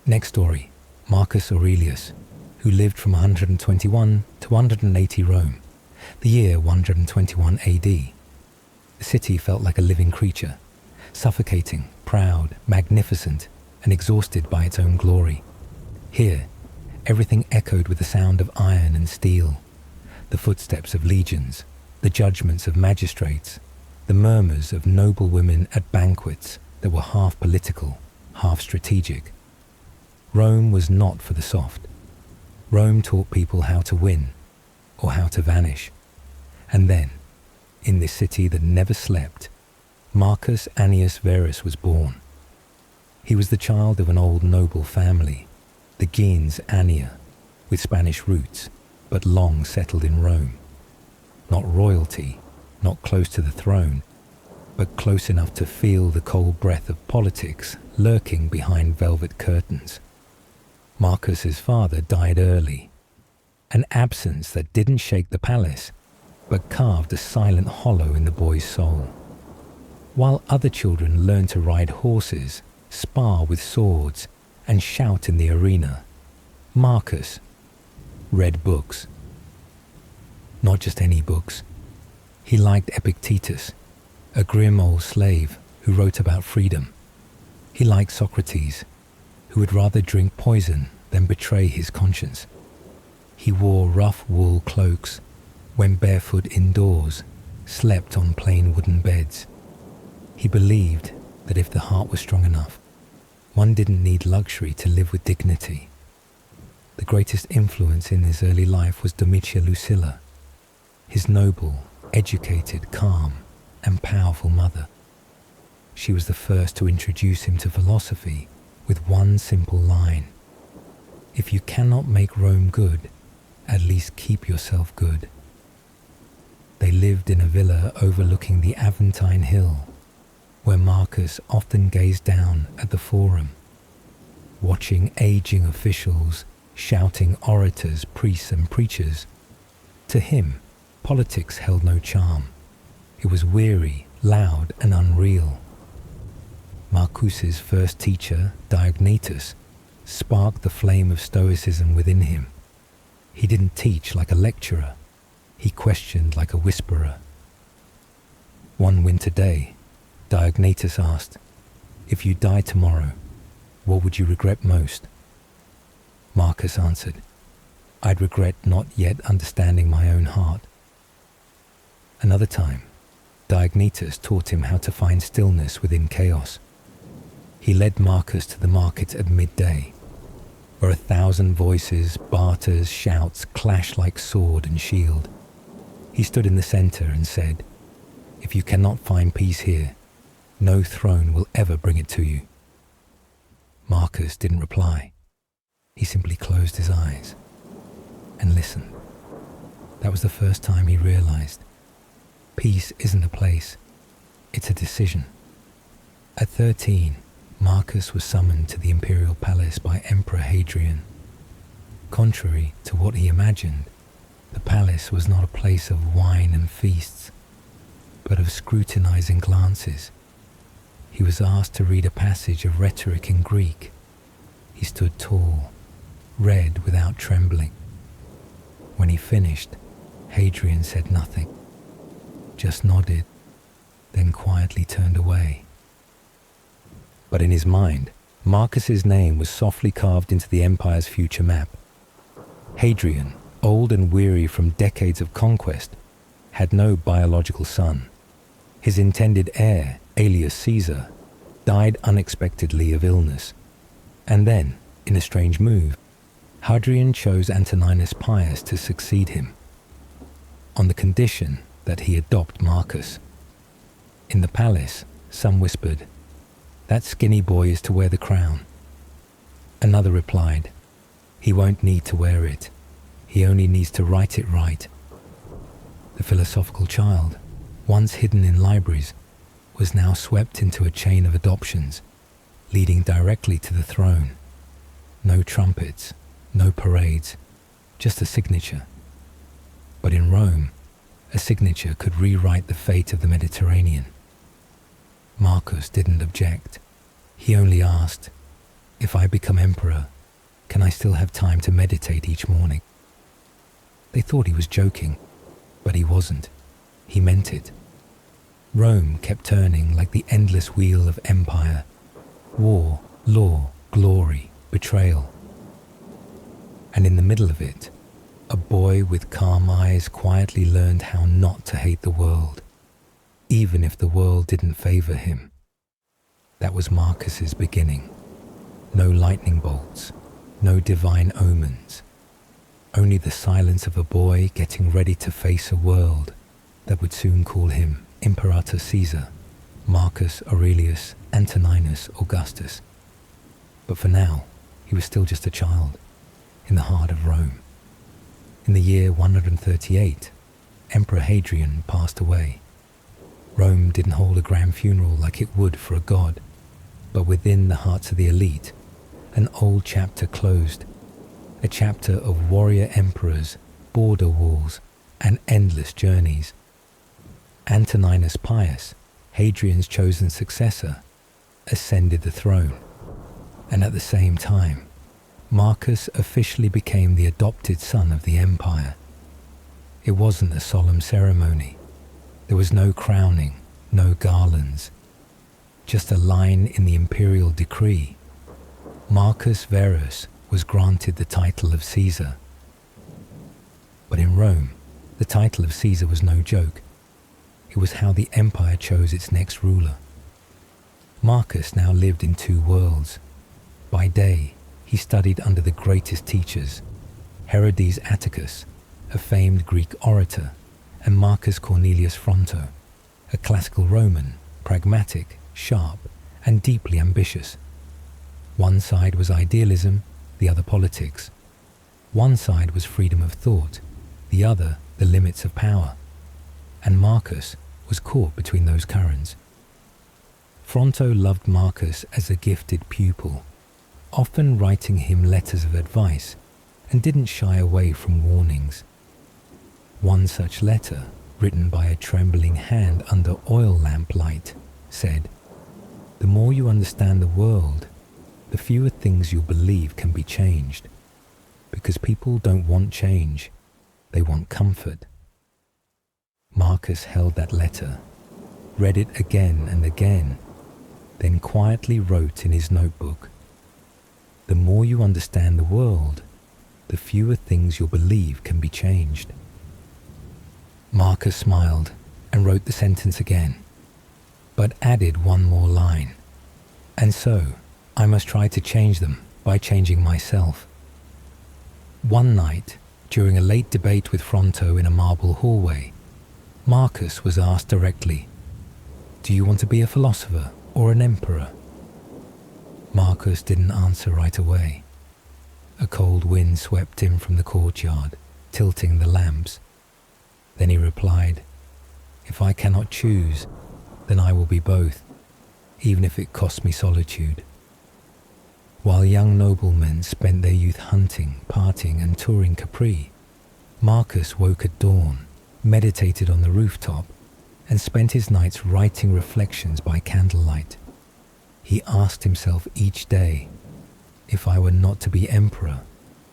Next story, Marcus Aurelius, who lived from 121 to 180 Rome, the year 121 AD. The city felt like a living creature, suffocating, proud, magnificent, and exhausted by its own glory. Here, everything echoed with the sound of iron and steel, the footsteps of legions, the judgments of magistrates, the murmurs of noble women at banquets that were half political, half strategic. Rome was not for the soft. Rome taught people how to win, or how to vanish. And then, in this city that never slept, Marcus Annius Verus was born. He was the child of an old noble family, the gens Annia, with Spanish roots, but long settled in Rome. Not royalty, not close to the throne, but close enough to feel the cold breath of politics lurking behind velvet curtains. Marcus's father died early, an absence that didn't shake the palace, but carved a silent hollow in the boy's soul. While other children learned to ride horses, spar with swords, and shout in the arena, Marcus read books. Not just any books. He liked Epictetus, a grim old slave who wrote about freedom. He liked Socrates, who would rather drink poison than betray his conscience. He wore rough wool cloaks, went barefoot indoors, slept on plain wooden beds. He believed that if the heart was strong enough, one didn't need luxury to live with dignity. The greatest influence in his early life was Domitia Lucilla, his noble, educated, calm, and powerful mother. She was the first to introduce him to philosophy with one simple line: "If you cannot make Rome good, at least keep yourself good." They lived in a villa overlooking the Aventine Hill, where Marcus often gazed down at the Forum, watching aging officials shouting orators, priests and preachers. To him, politics held no charm. It was weary, loud and unreal. Marcus's first teacher, Diognetus, sparked the flame of stoicism within him. He didn't teach like a lecturer. He questioned like a whisperer. One winter day, Diognetus asked, "If you die tomorrow, what would you regret most?" Marcus answered, "I'd regret not yet understanding my own heart." Another time, Diognetus taught him how to find stillness within chaos. He led Marcus to the market at midday, where 1,000 voices, barters, shouts clash like sword and shield. He stood in the center and said, "If you cannot find peace here, no throne will ever bring it to you." Marcus didn't reply. He simply closed his eyes and listened. That was the first time he realized peace isn't a place, it's a decision. At 13, Marcus was summoned to the imperial palace by Emperor Hadrian. Contrary to what he imagined, the palace was not a place of wine and feasts, but of scrutinizing glances. He was asked to read a passage of rhetoric in Greek. He stood tall, read without trembling. When he finished, Hadrian said nothing, just nodded, then quietly turned away. But in his mind, Marcus's name was softly carved into the empire's future map. Hadrian, old and weary from decades of conquest, had no biological son. His intended heir, alias Caesar, died unexpectedly of illness. And then, in a strange move, Hadrian chose Antoninus Pius to succeed him, on the condition that he adopt Marcus. In the palace, some whispered, "That skinny boy is to wear the crown." Another replied, "He won't need to wear it. He only needs to write it right." The philosophical child, once hidden in libraries, was now swept into a chain of adoptions, leading directly to the throne. No trumpets, no parades, just a signature. But in Rome, a signature could rewrite the fate of the Mediterranean. Marcus didn't object. He only asked, "If I become emperor, can I still have time to meditate each morning?" They thought he was joking, but he wasn't. He meant it. Rome kept turning like the endless wheel of empire. War, law, glory, betrayal. And in the middle of it, a boy with calm eyes quietly learned how not to hate the world, even if the world didn't favor him. That was Marcus's beginning. No lightning bolts, no divine omens, only the silence of a boy getting ready to face a world that would soon call him Imperator Caesar, Marcus Aurelius Antoninus Augustus. But for now, he was still just a child, in the heart of Rome. In the year 138, Emperor Hadrian passed away. Rome didn't hold a grand funeral like it would for a god, but within the hearts of the elite, an old chapter closed, a chapter of warrior emperors, border wars, and endless journeys. Antoninus Pius, Hadrian's chosen successor, ascended the throne, and at the same time, Marcus officially became the adopted son of the empire. It wasn't a solemn ceremony. There was no crowning, no garlands, just a line in the imperial decree. Marcus Verus was granted the title of Caesar. But in Rome, the title of Caesar was no joke. It was how the empire chose its next ruler. Marcus now lived in two worlds. By day, he studied under the greatest teachers, Herodes Atticus, a famed Greek orator, and Marcus Cornelius Fronto, a classical Roman, pragmatic, sharp, and deeply ambitious. One side was idealism, the other politics. One side was freedom of thought, the other the limits of power. And Marcus was caught between those currents. Fronto loved Marcus as a gifted pupil, often writing him letters of advice, and didn't shy away from warnings. One such letter, written by a trembling hand under oil lamp light, said, "The more you understand the world, the fewer things you'll believe can be changed, because people don't want change, they want comfort." Marcus held that letter, read it again and again, then quietly wrote in his notebook, "The more you understand the world, the fewer things you'll believe can be changed." Marcus smiled and wrote the sentence again, but added one more line. "And so, I must try to change them by changing myself." One night, during a late debate with Fronto in a marble hallway, Marcus was asked directly, "Do you want to be a philosopher or an emperor?" Marcus didn't answer right away. A cold wind swept in from the courtyard, tilting the lamps. Then he replied, "If I cannot choose, then I will be both, even if it costs me solitude." While young noblemen spent their youth hunting, partying, and touring Capri, Marcus woke at dawn, meditated on the rooftop, and spent his nights writing reflections by candlelight. He asked himself each day, if I were not to be emperor,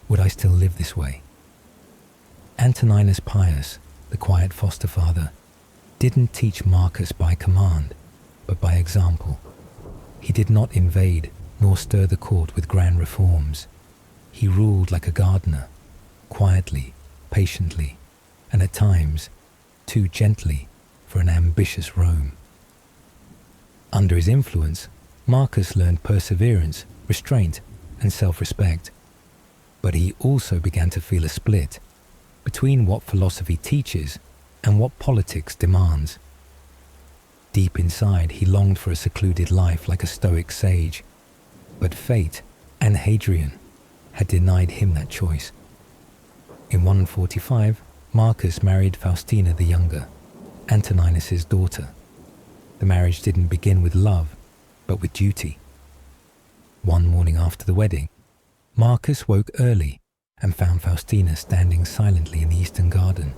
would I still live this way? Antoninus Pius, the quiet foster father, didn't teach Marcus by command, but by example. He did not invade nor stir the court with grand reforms. He ruled like a gardener, quietly, patiently, and at times too gently for an ambitious Rome. Under his influence, Marcus learned perseverance, restraint, and self-respect. But he also began to feel a split between what philosophy teaches and what politics demands. Deep inside, he longed for a secluded life like a Stoic sage, but fate and Hadrian had denied him that choice. In 145, Marcus married Faustina the Younger, Antoninus's daughter. The marriage didn't begin with love, but with duty. One morning after the wedding, Marcus woke early and found Faustina standing silently in the eastern garden,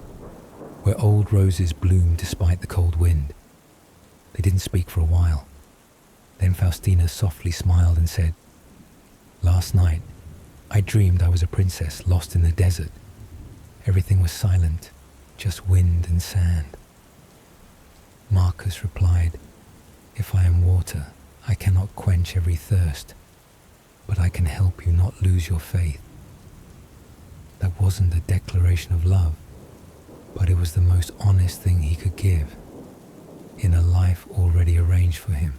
where old roses bloomed despite the cold wind. They didn't speak for a while. Then Faustina softly smiled and said, "Last night, I dreamed I was a princess lost in the desert. Everything was silent, just wind and sand." Marcus replied, "If I am water, I cannot quench every thirst, but I can help you not lose your faith." That wasn't a declaration of love, but it was the most honest thing he could give in a life already arranged for him.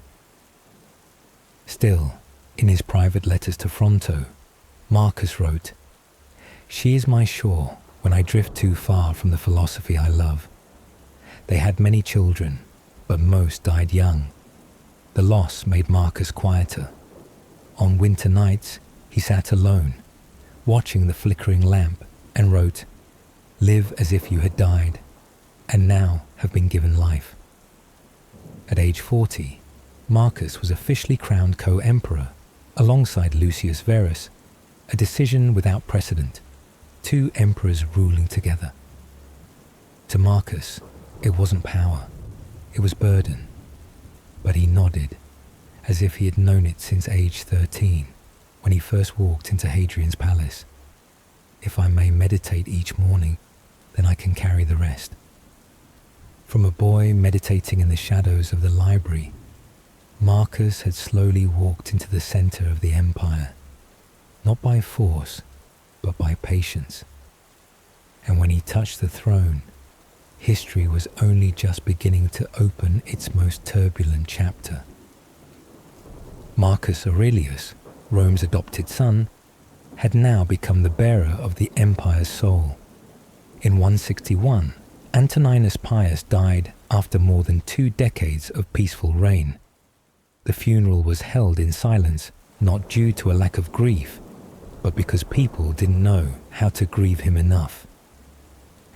Still, in his private letters to Fronto, Marcus wrote, "She is my shore when I drift too far from the philosophy I love. They had many children, but most died young. The loss made Marcus quieter. On winter nights, he sat alone, watching the flickering lamp, and wrote, 'Live as if you had died, and now have been given life.'" At age 40, Marcus was officially crowned co-emperor, alongside Lucius Verus, a decision without precedent, two emperors ruling together. To Marcus, it wasn't power, it was burden, but he nodded, as if he had known it since age 13, when he first walked into Hadrian's palace. "If I may meditate each morning, then I can carry the rest." From a boy meditating in the shadows of the library, Marcus had slowly walked into the center of the empire, not by force, but by patience. And when he touched the throne, history was only just beginning to open its most turbulent chapter. Marcus Aurelius, Rome's adopted son, had now become the bearer of the empire's soul. In 161, Antoninus Pius died after more than 2 decades of peaceful reign. The funeral was held in silence, not due to a lack of grief, but because people didn't know how to grieve him enough.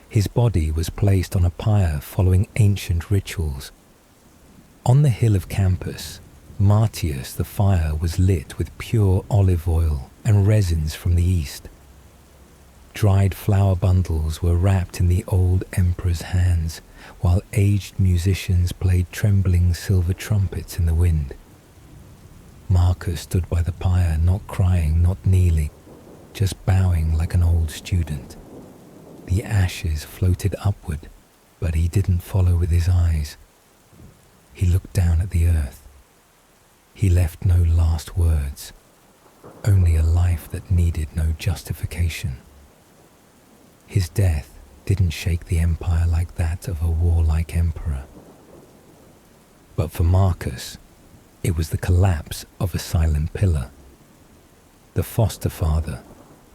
His body was placed on a pyre following ancient rituals. On the hill of Campus, Martius the fire was lit with pure olive oil and resins from the east. Dried flower bundles were wrapped in the old emperor's hands, while aged musicians played trembling silver trumpets in the wind. Marcus stood by the pyre, not crying, not kneeling, just bowing like an old student. The ashes floated upward, but he didn't follow with his eyes. He looked down at the earth. He left no last words, only a life that needed no justification. His death didn't shake the empire like that of a warlike emperor. But for Marcus, it was the collapse of a silent pillar. The foster father,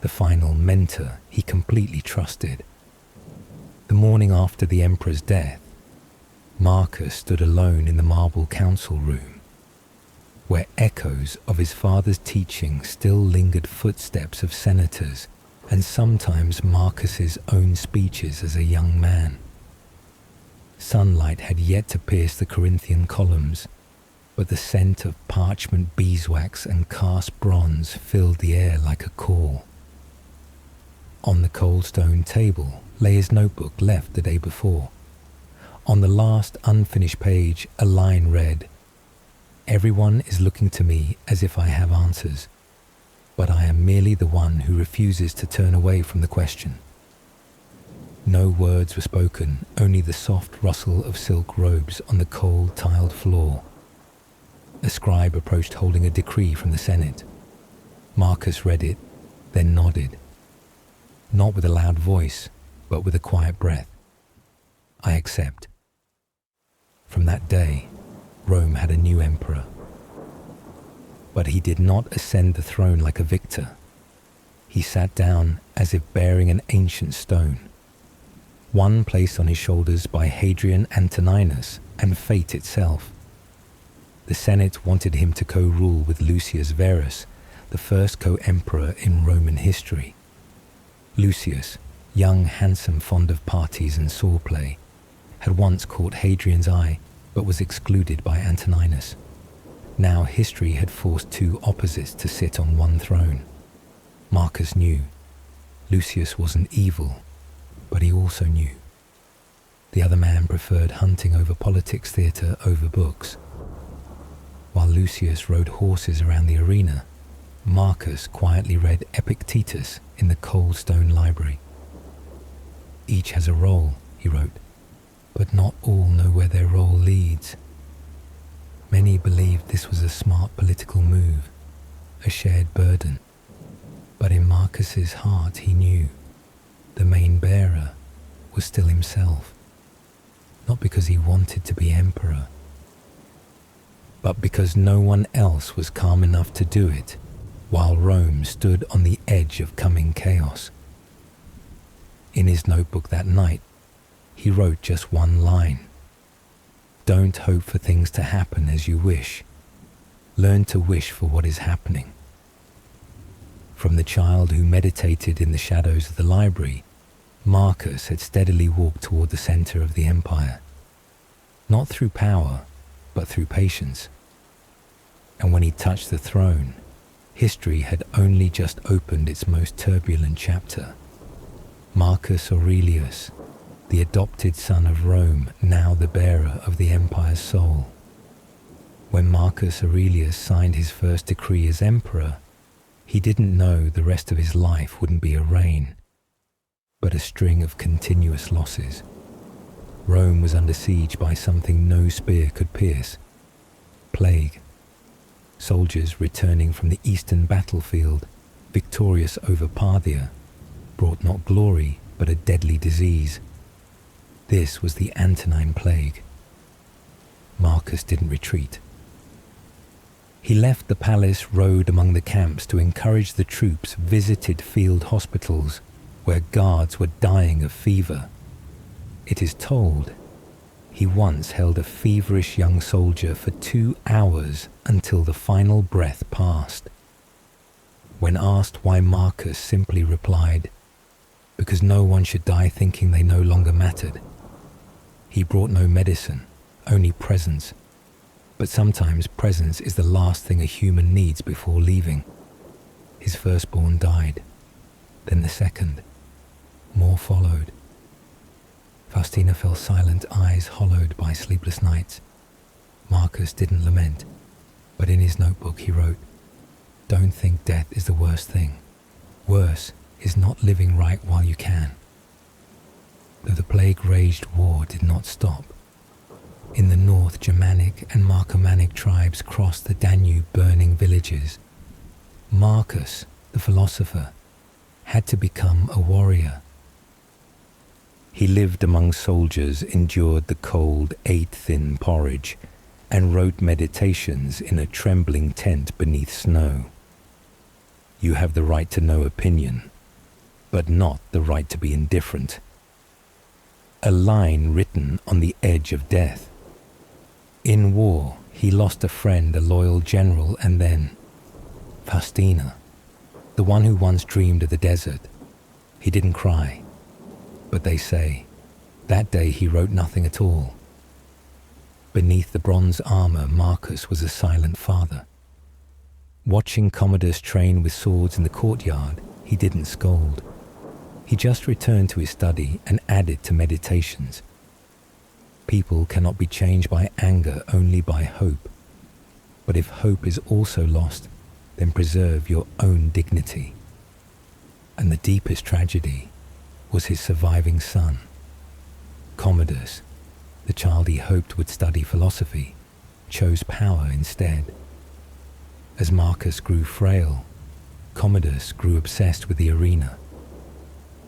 the final mentor he completely trusted. The morning after the emperor's death, Marcus stood alone in the marble council room, where echoes of his father's teaching still lingered, footsteps of senators, and sometimes Marcus's own speeches as a young man. Sunlight had yet to pierce the Corinthian columns, but the scent of parchment beeswax and cast bronze filled the air like a call. On the cold stone table lay his notebook left the day before. On the last unfinished page, a line read, "Everyone is looking to me as if I have answers, but I am merely the one who refuses to turn away from the question." No words were spoken, only the soft rustle of silk robes on the cold tiled floor. A scribe approached holding a decree from the Senate. Marcus read it, then nodded. Not with a loud voice, but with a quiet breath. "I accept." From that day, Rome had a new emperor. But he did not ascend the throne like a victor. He sat down as if bearing an ancient stone, one placed on his shoulders by Hadrian Antoninus and fate itself. The Senate wanted him to co-rule with Lucius Verus, the first co-emperor in Roman history. Lucius, young, handsome, fond of parties and swordplay, had once caught Hadrian's eye, but was excluded by Antoninus. Now history had forced 2 opposites to sit on one throne. Marcus knew. Lucius wasn't evil, but he also knew. The other man preferred hunting over politics, theatre over books. While Lucius rode horses around the arena, Marcus quietly read Epictetus in the cold stone library. "Each has a role," he wrote, "but not all know where their role leads." Many believed this was a smart political move, a shared burden. But in Marcus's heart he knew the main bearer was still himself, not because he wanted to be emperor, but because no one else was calm enough to do it while Rome stood on the edge of coming chaos. In his notebook that night, he wrote just one line. "Don't hope for things to happen as you wish. Learn to wish for what is happening." From the child who meditated in the shadows of the library, Marcus had steadily walked toward the center of the empire, not through power, but through patience. And when he touched the throne, history had only just opened its most turbulent chapter. Marcus Aurelius, the adopted son of Rome, now the bearer of the empire's soul. When Marcus Aurelius signed his first decree as emperor, he didn't know the rest of his life wouldn't be a reign, but a string of continuous losses. Rome was under siege by something no spear could pierce: plague. Soldiers returning from the eastern battlefield, victorious over Parthia, brought not glory but a deadly disease. This was the Antonine Plague. Marcus didn't retreat. He left the palace, rode among the camps to encourage the troops, visited field hospitals where guards were dying of fever. It is told he once held a feverish young soldier for 2 hours until the final breath passed. When asked why, Marcus simply replied, "Because no one should die thinking they no longer mattered." He brought no medicine, only presence. But sometimes presence is the last thing a human needs before leaving. His firstborn died, then the second. More followed. Faustina fell silent, eyes hollowed by sleepless nights. Marcus didn't lament, but in his notebook he wrote, "Don't think death is the worst thing. Worse is not living right while you can." Though the plague raged, war did not stop. In the north, Germanic and Marcomannic tribes crossed the Danube, burning villages. Marcus, the philosopher, had to become a warrior. He lived among soldiers, endured the cold, ate thin porridge, and wrote meditations in a trembling tent beneath snow. You have the right to no opinion, but not the right to be indifferent. A line written on the edge of death. In war, he lost a friend, a loyal general, and then Faustina, the one who once dreamed of the desert. He didn't cry, but they say that day he wrote nothing at all. Beneath the bronze armor, Marcus was a silent father. Watching Commodus train with swords in the courtyard, he didn't scold. He just returned to his study and added to meditations. People cannot be changed by anger, only by hope. But if hope is also lost, then preserve your own dignity. And the deepest tragedy was his surviving son. Commodus, the child he hoped would study philosophy, chose power instead. As Marcus grew frail, Commodus grew obsessed with the arena.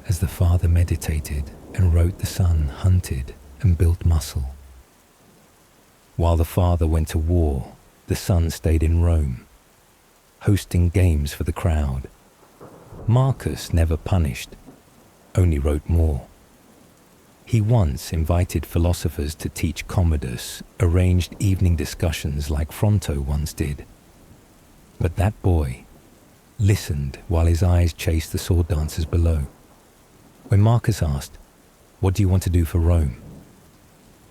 As the father meditated and wrote, the son hunted and built muscle. While the father went to war, the son stayed in Rome, hosting games for the crowd. Marcus never punished, only wrote more. He once invited philosophers to teach Commodus, arranged evening discussions like Fronto once did. But that boy listened while his eyes chased the sword dancers below. When Marcus asked, "What do you want to do for Rome?"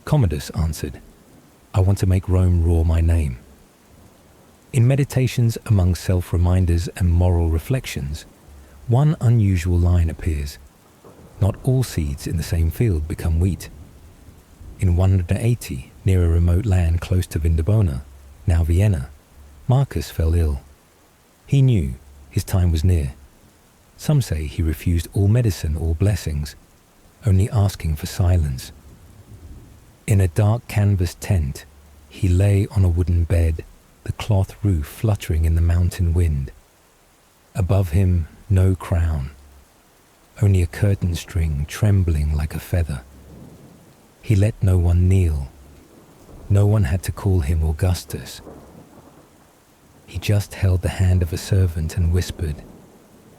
Commodus answered, "I want to make Rome roar my name." In Meditations among Self-Reminders and Moral Reflections, one unusual line appears. Not all seeds in the same field become wheat. In 180, near a remote land close to Vindobona, now Vienna, Marcus fell ill. He knew his time was near. Some say he refused all medicine, all blessings, only asking for silence. In a dark canvas tent, he lay on a wooden bed, the cloth roof fluttering in the mountain wind. Above him, no crown, only a curtain string trembling like a feather. He let no one kneel. No one had to call him Augustus. He just held the hand of a servant and whispered,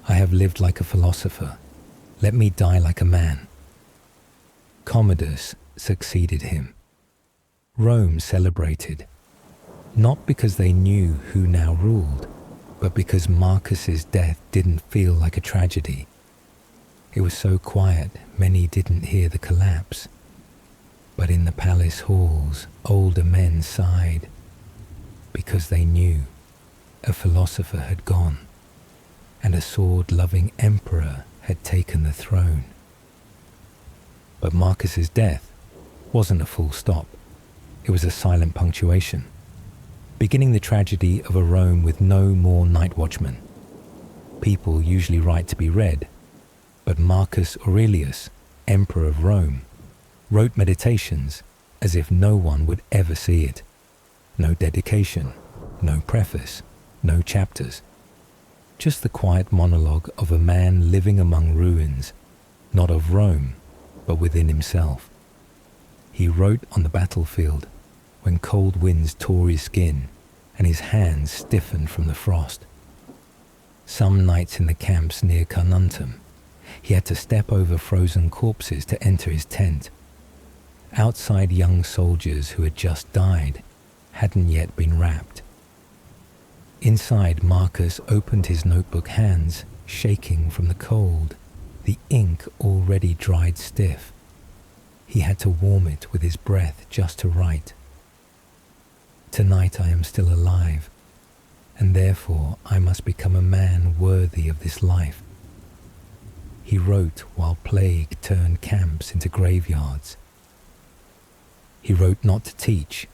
"I have lived like a philosopher. Let me die like a man." Commodus succeeded him. Rome celebrated, not because they knew who now ruled, but because Marcus's death didn't feel like a tragedy. It was so quiet, many didn't hear the collapse. But in the palace halls, older men sighed, because they knew a philosopher had gone, and a sword-loving emperor had taken the throne. But Marcus's death wasn't a full stop. It was a silent punctuation, beginning the tragedy of a Rome with no more night watchmen. People usually write to be read, but Marcus Aurelius, Emperor of Rome, wrote Meditations as if no one would ever see it. No dedication, no preface, no chapters. Just the quiet monologue of a man living among ruins, not of Rome, but within himself. He wrote on the battlefield when cold winds tore his skin and his hands stiffened from the frost. Some nights in the camps near Carnuntum, he had to step over frozen corpses to enter his tent. Outside, young soldiers who had just died hadn't yet been wrapped. Inside, Marcus opened his notebook, hands shaking from the cold, the ink already dried stiff. He had to warm it with his breath just to write. Tonight I am still alive, and therefore I must become a man worthy of this life. He wrote while plague turned camps into graveyards. He wrote not to teach,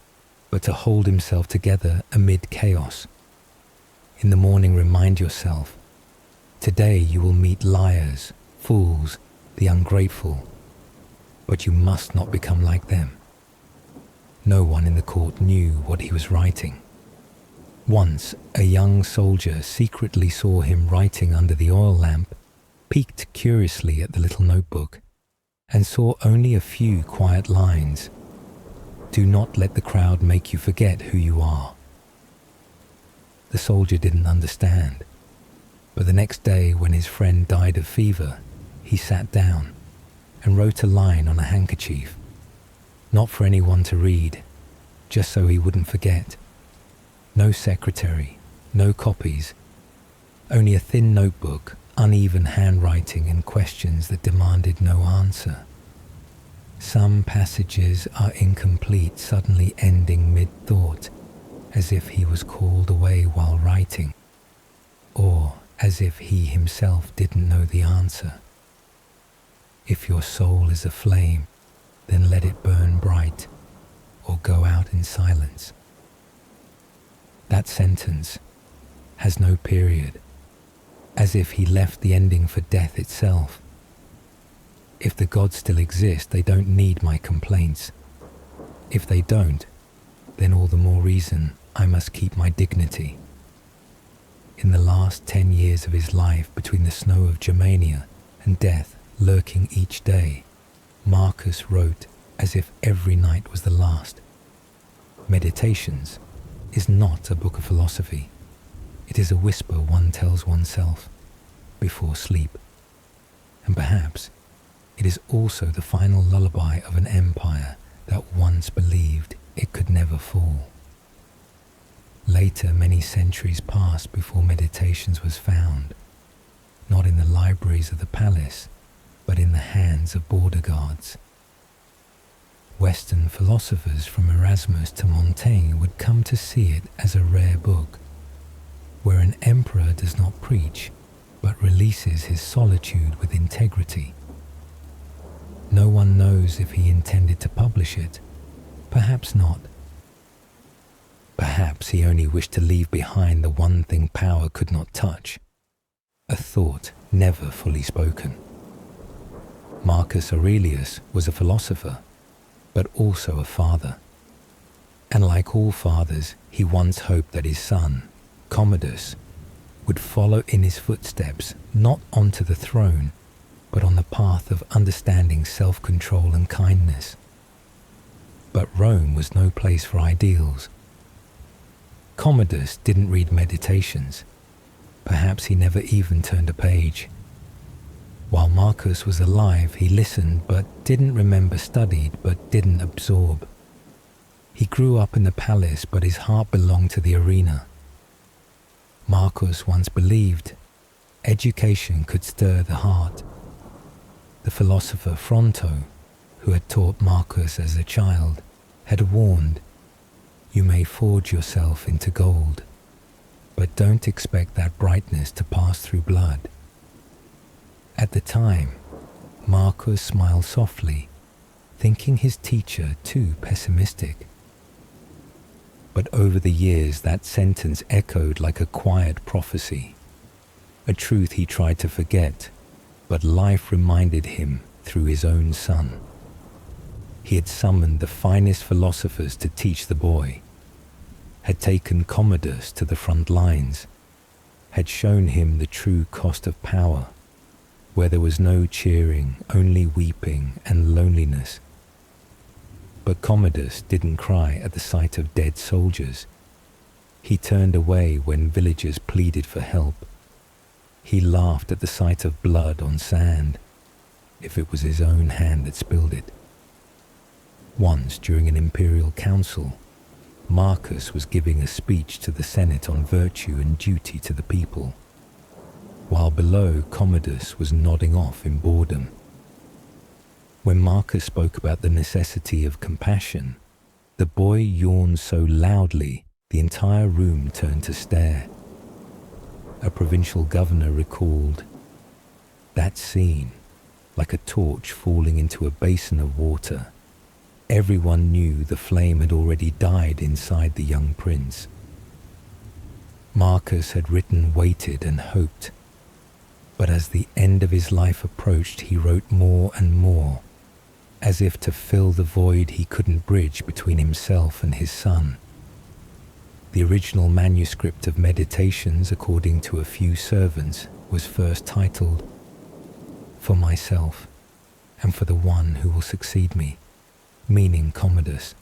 but to hold himself together amid chaos. In the morning, remind yourself, today you will meet liars, fools, the ungrateful, but you must not become like them. No one in the court knew what he was writing. Once, a young soldier secretly saw him writing under the oil lamp, peeked curiously at the little notebook, and saw only a few quiet lines. Do not let the crowd make you forget who you are. The soldier didn't understand, but the next day when his friend died of fever, he sat down and wrote a line on a handkerchief, not for anyone to read, just so he wouldn't forget. No secretary, no copies, only a thin notebook, uneven handwriting and questions that demanded no answer. Some passages are incomplete, suddenly ending mid-thought, as if he was called away while writing, or as if he himself didn't know the answer. If your soul is a flame, then let it burn bright, or go out in silence. That sentence has no period, as if he left the ending for death itself. If the gods still exist, they don't need my complaints. If they don't, then all the more reason I must keep my dignity. In the last 10 years of his life, between the snow of Germania and death lurking each day, Marcus wrote as if every night was the last. Meditations is not a book of philosophy. It is a whisper one tells oneself before sleep. And perhaps it is also the final lullaby of an empire that once believed it could never fall. Later, many centuries passed before Meditations was found, not in the libraries of the palace, but in the hands of border guards. Western philosophers from Erasmus to Montaigne would come to see it as a rare book, where an emperor does not preach, but releases his solitude with integrity. No one knows if he intended to publish it. Perhaps not. Perhaps he only wished to leave behind the one thing power could not touch, a thought never fully spoken. Marcus Aurelius was a philosopher, but also a father. And like all fathers, he once hoped that his son, Commodus, would follow in his footsteps, not onto the throne, but on the path of understanding self-control and kindness. But Rome was no place for ideals. Commodus didn't read Meditations. Perhaps he never even turned a page. While Marcus was alive, he listened but didn't remember, studied but didn't absorb. He grew up in the palace, but his heart belonged to the arena. Marcus once believed education could stir the heart. The philosopher Fronto, who had taught Marcus as a child, had warned, "You may forge yourself into gold, but don't expect that brightness to pass through blood." At the time, Marcus smiled softly, thinking his teacher too pessimistic. But over the years, that sentence echoed like a quiet prophecy, a truth he tried to forget, but life reminded him through his own son. He had summoned the finest philosophers to teach the boy, had taken Commodus to the front lines, had shown him the true cost of power, where there was no cheering, only weeping and loneliness. But Commodus didn't cry at the sight of dead soldiers. He turned away when villagers pleaded for help. He laughed at the sight of blood on sand, if it was his own hand that spilled it. Once, during an imperial council, Marcus was giving a speech to the Senate on virtue and duty to the people, while below Commodus was nodding off in boredom. When Marcus spoke about the necessity of compassion, the boy yawned so loudly the entire room turned to stare. A provincial governor recalled that scene like a torch falling into a basin of water. Everyone knew the flame had already died inside the young prince. Marcus had written, waited, and hoped. But as the end of his life approached, he wrote more and more, as if to fill the void he couldn't bridge between himself and his son. The original manuscript of Meditations, according to a few servants, was first titled, "For myself, and for the one who will succeed me," meaning Commodus.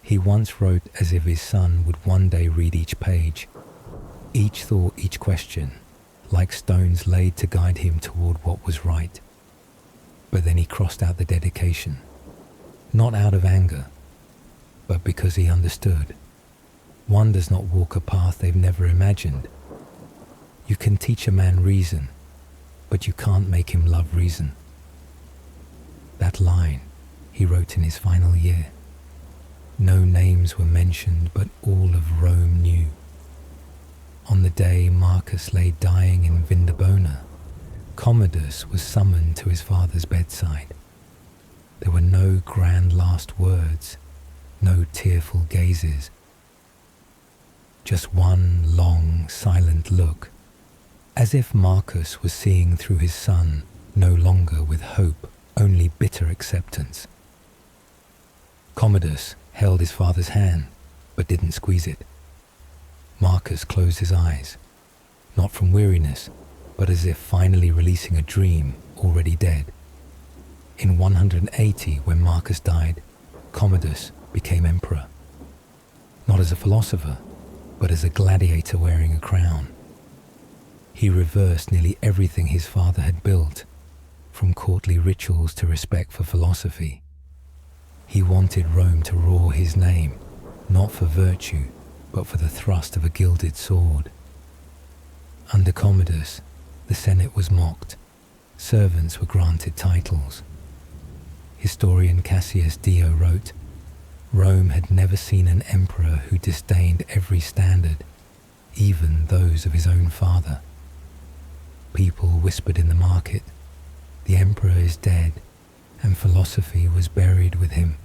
He once wrote as if his son would one day read each page, each thought, each question, like stones laid to guide him toward what was right. But then he crossed out the dedication, not out of anger, but because he understood. One does not walk a path they've never imagined. You can teach a man reason, but you can't make him love reason. That line he wrote in his final year. No names were mentioned, but all of Rome knew. On the day Marcus lay dying in Vindobona, Commodus was summoned to his father's bedside. There were no grand last words, no tearful gazes. Just one long, silent look, as if Marcus was seeing through his son, no longer with hope, only bitter acceptance. Commodus held his father's hand, but didn't squeeze it. Marcus closed his eyes, not from weariness, but as if finally releasing a dream already dead. In 180, when Marcus died, Commodus became emperor. Not as a philosopher, but as a gladiator wearing a crown. He reversed nearly everything his father had built, from courtly rituals to respect for philosophy. He wanted Rome to roar his name, not for virtue, but for the thrust of a gilded sword. Under Commodus, the Senate was mocked. Servants were granted titles. Historian Cassius Dio wrote, Rome had never seen an emperor who disdained every standard, even those of his own father. People whispered in the market, the emperor is dead, and philosophy was buried with him.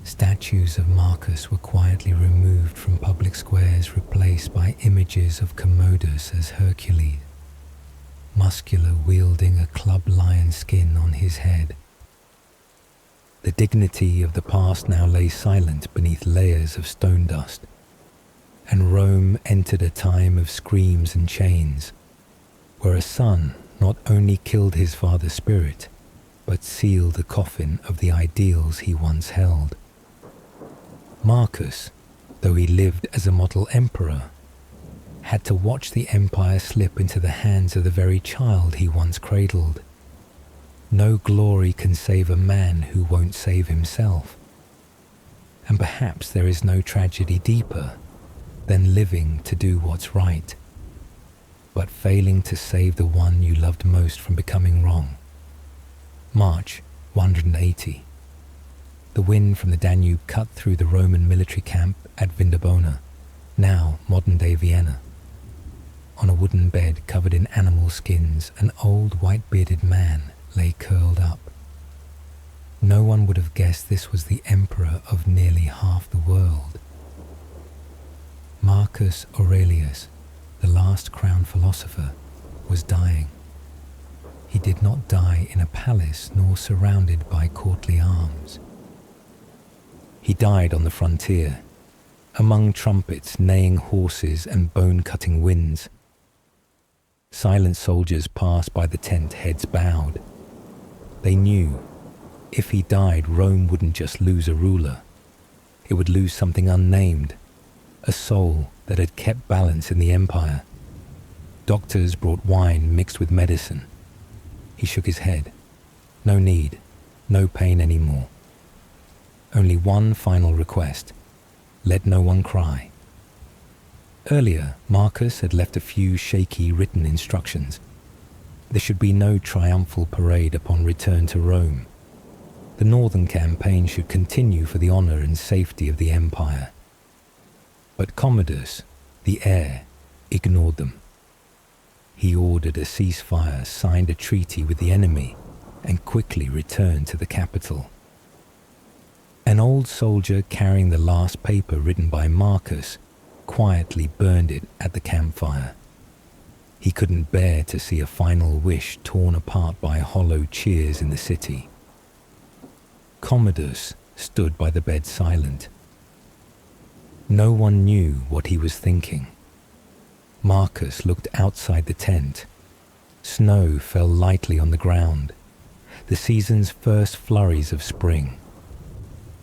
Statues of Marcus were quietly removed from public squares, replaced by images of Commodus as Hercules, muscular, wielding a club lion skin on his head. The dignity of the past now lay silent beneath layers of stone dust, and Rome entered a time of screams and chains, where a son not only killed his father's spirit, but sealed the coffin of the ideals he once held. Marcus, though he lived as a model emperor, had to watch the empire slip into the hands of the very child he once cradled. No glory can save a man who won't save himself. And perhaps there is no tragedy deeper than living to do what's right, but failing to save the one you loved most from becoming wrong. March 180. The wind from the Danube cut through the Roman military camp at Vindobona, now modern-day Vienna. On a wooden bed covered in animal skins, an old white-bearded man lay curled up. No one would have guessed this was the emperor of nearly half the world. Marcus Aurelius, the last crowned philosopher, was dying. He did not die in a palace nor surrounded by courtly arms. He died on the frontier, among trumpets, neighing horses, and bone-cutting winds. Silent soldiers passed by the tent, heads bowed. They knew If he died, Rome wouldn't just lose a ruler. It would lose something unnamed, a soul that had kept balance in the empire. Doctors brought wine mixed with medicine. He shook his head. No need, no pain anymore. Only one final request. Let no one cry. Earlier, Marcus had left a few shaky written instructions. There should be no triumphal parade upon return to Rome. The northern campaign should continue for the honor and safety of the empire. But Commodus, the heir, ignored them. He ordered a ceasefire, signed a treaty with the enemy, and quickly returned to the capital. An old soldier carrying the last paper written by Marcus quietly burned it at the campfire. He couldn't bear to see a final wish torn apart by hollow cheers in the city. Commodus stood by the bed silent. No one knew what he was thinking. Marcus looked outside the tent. Snow fell lightly on the ground, the season's first flurries of spring.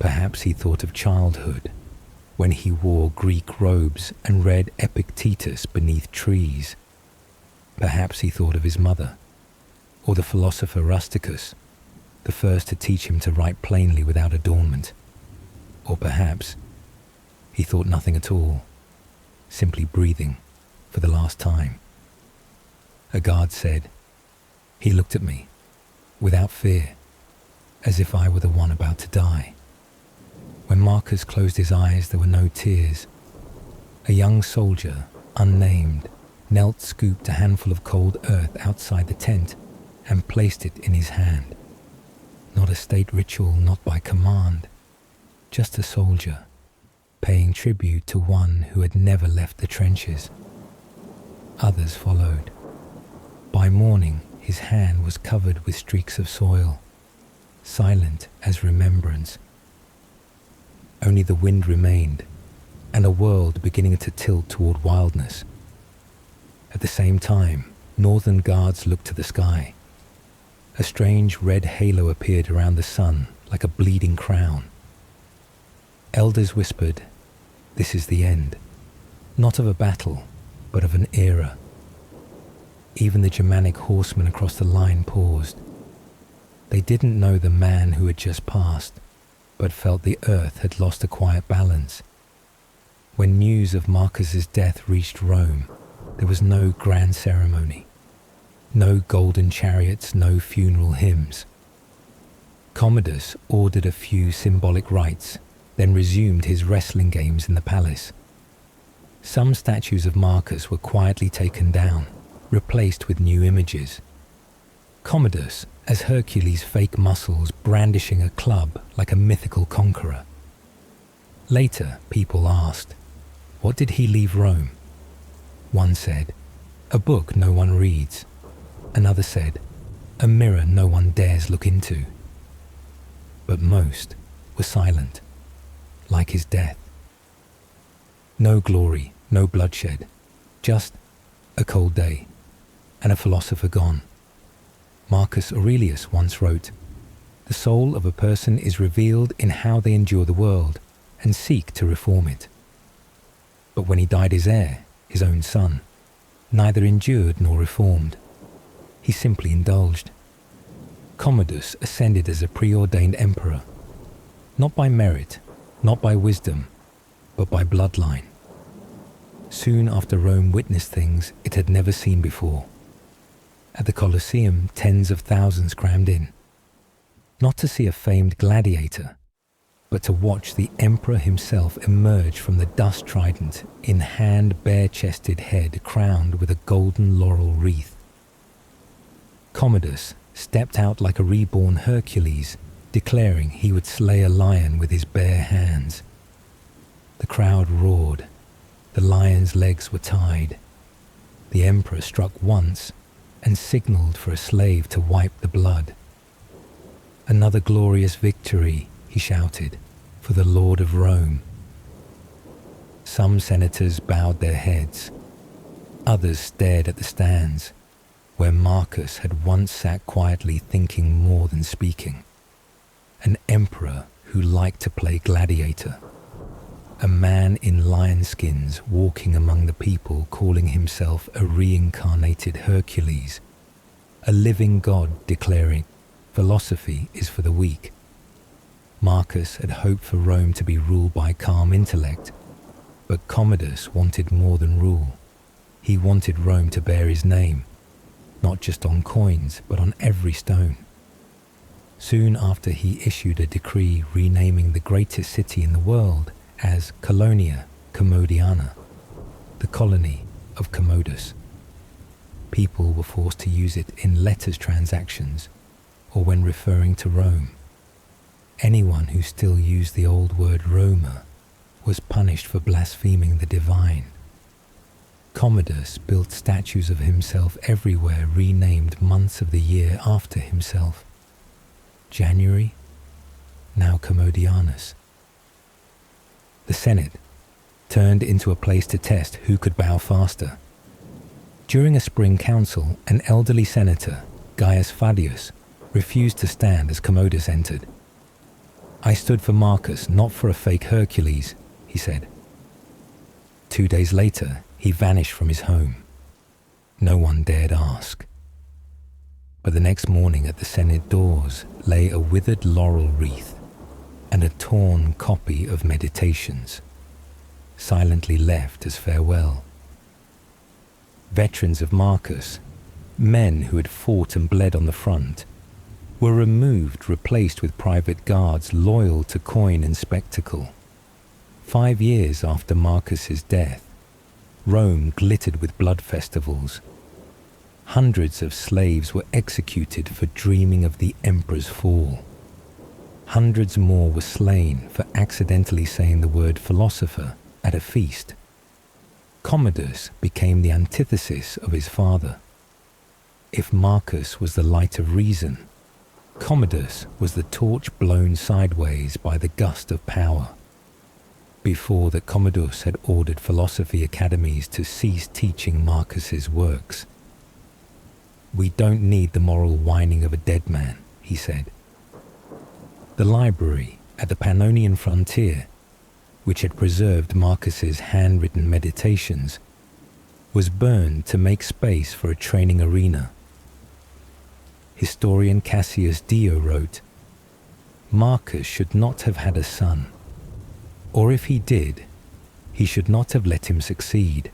Perhaps he thought of childhood, when he wore Greek robes and read Epictetus beneath trees. Perhaps he thought of his mother, or the philosopher Rusticus, the first to teach him to write plainly without adornment. Or perhaps he thought nothing at all, simply breathing for the last time. A guard said. He looked at me, without fear, as if I were the one about to die. When Marcus closed his eyes, there were no tears. A young soldier, unnamed, knelt, scooped a handful of cold earth outside the tent, and placed it in his hand. Not a state ritual, not by command, just a soldier, paying tribute to one who had never left the trenches. Others followed. By morning, his hand was covered with streaks of soil, silent as remembrance. Only the wind remained, and a world beginning to tilt toward wildness. At the same time, northern guards looked to the sky. A strange red halo appeared around the sun, like a bleeding crown. Elders whispered, "This is the end, not of a battle, but of an era." Even the Germanic horsemen across the line paused. They didn't know the man who had just passed, but felt the earth had lost a quiet balance. When news of Marcus's death reached Rome, there was no grand ceremony, no golden chariots, no funeral hymns. Commodus ordered a few symbolic rites, then resumed his wrestling games in the palace. Some statues of Marcus were quietly taken down, replaced with new images. Commodus, as Hercules' fake muscles brandishing a club like a mythical conqueror. Later, people asked, what did he leave Rome? One said, a book no one reads. Another said, a mirror no one dares look into. But most were silent, like his death. No glory, no bloodshed, just a cold day and a philosopher gone. Marcus Aurelius once wrote, "The soul of a person is revealed in how they endure the world and seek to reform it." But when he died, his heir, his own son, neither endured nor reformed. He simply indulged. Commodus ascended as a preordained emperor, not by merit, not by wisdom, but by bloodline. Soon after Rome witnessed things it had never seen before. At the Colosseum, tens of thousands crammed in, not to see a famed gladiator, but to watch the emperor himself emerge from the dust trident in hand, bare-chested head crowned with a golden laurel wreath. Commodus stepped out like a reborn Hercules, declaring he would slay a lion with his bare hands. The crowd roared. The lion's legs were tied. The emperor struck once and signaled for a slave to wipe the blood. "Another glorious victory," he shouted, "for the Lord of Rome." Some senators bowed their heads. Others stared at the stands, where Marcus had once sat quietly thinking more than speaking. an emperor who liked to play gladiator, a man in lion skins walking among the people calling himself a reincarnated Hercules, a living god declaring, "Philosophy is for the weak." Marcus had hoped for Rome to be ruled by calm intellect, but Commodus wanted more than rule. He wanted Rome to bear his name, not just on coins, but on every stone. Soon after, he issued a decree renaming the greatest city in the world as Colonia Commodiana, the colony of Commodus. People were forced to use it in letters transactions or when referring to Rome. Anyone who still used the old word Roma was punished for blaspheming the divine. Commodus built statues of himself everywhere, renamed months of the year after himself. January, now Commodianus. The Senate turned into a place to test who could bow faster. During a spring council, an elderly senator, Gaius Fadius, refused to stand as Commodus entered. "I stood for Marcus, not for a fake Hercules," he said. 2 days later, he vanished from his home. No one dared ask. But the next morning at the Senate doors lay a withered laurel wreath and a torn copy of Meditations, silently left as farewell. Veterans of Marcus, men who had fought and bled on the front, were removed, replaced with private guards loyal to coin and spectacle. 5 years after Marcus's death, Rome glittered with blood festivals. Hundreds of slaves were executed for dreaming of the emperor's fall. Hundreds more were slain for accidentally saying the word philosopher at a feast. Commodus became the antithesis of his father. If Marcus was the light of reason, Commodus was the torch blown sideways by the gust of power. Before that, Commodus had ordered philosophy academies to cease teaching Marcus's works. "We don't need the moral whining of a dead man," he said. The library at the Pannonian frontier, which had preserved Marcus's handwritten Meditations, was burned to make space for a training arena. Historian Cassius Dio wrote, "Marcus should not have had a son, or if he did, he should not have let him succeed."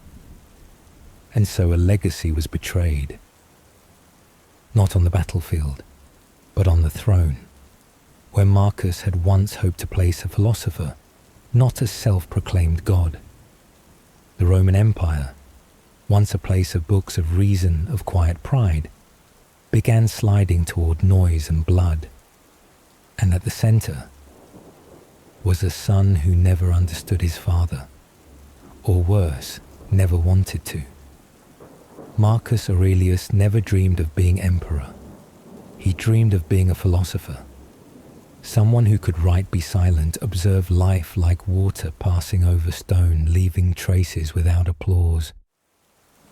And so a legacy was betrayed. Not on the battlefield, but on the throne, where Marcus had once hoped to place a philosopher, not a self-proclaimed god. The Roman Empire, once a place of books of reason, of quiet pride, began sliding toward noise and blood. And at the center was a son who never understood his father, or worse, never wanted to. Marcus Aurelius never dreamed of being emperor. He dreamed of being a philosopher, someone who could write, be silent, observe life like water passing over stone, leaving traces without applause.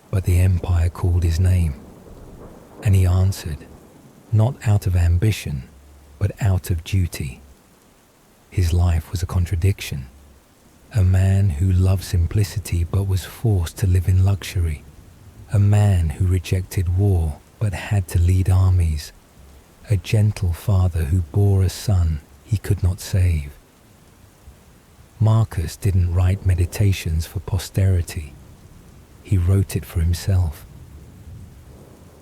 But the empire called his name, and he answered, not out of ambition, but out of duty. His life was a contradiction. A man who loved simplicity but was forced to live in luxury. A man who rejected war but had to lead armies. A gentle father who bore a son he could not save. Marcus didn't write Meditations for posterity. He wrote it for himself.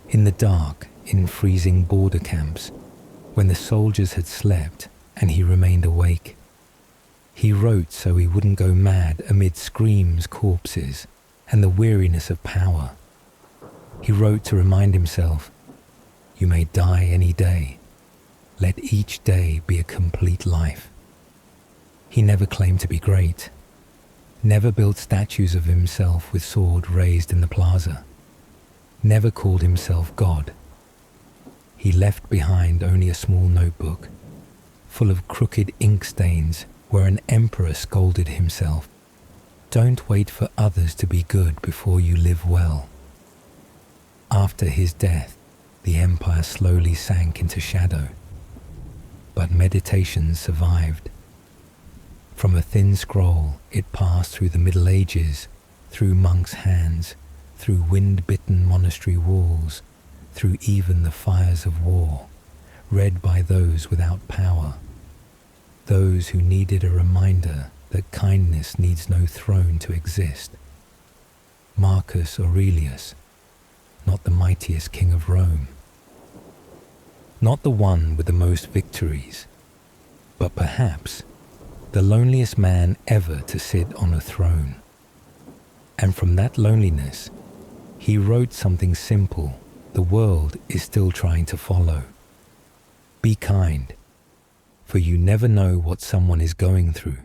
In the dark, in freezing border camps, when the soldiers had slept and he remained awake, he wrote so he wouldn't go mad amid screams, corpses, and the weariness of power. He wrote to remind himself, "You may die any day. Let each day be a complete life." He never claimed to be great, never built statues of himself with sword raised in the plaza, never called himself God. He left behind only a small notebook, full of crooked ink stains where an emperor scolded himself, "Don't wait for others to be good before you live well." After his death, the empire slowly sank into shadow. but meditation survived. From a thin scroll, it passed through the Middle Ages, through monks' hands, through wind-bitten monastery walls, through even the fires of war, read by those without power, those who needed a reminder that kindness needs no throne to exist. Marcus Aurelius, not the mightiest king of Rome, not the one with the most victories, but perhaps the loneliest man ever to sit on a throne. And from that loneliness, he wrote something simple the world is still trying to follow. Be kind, for you never know what someone is going through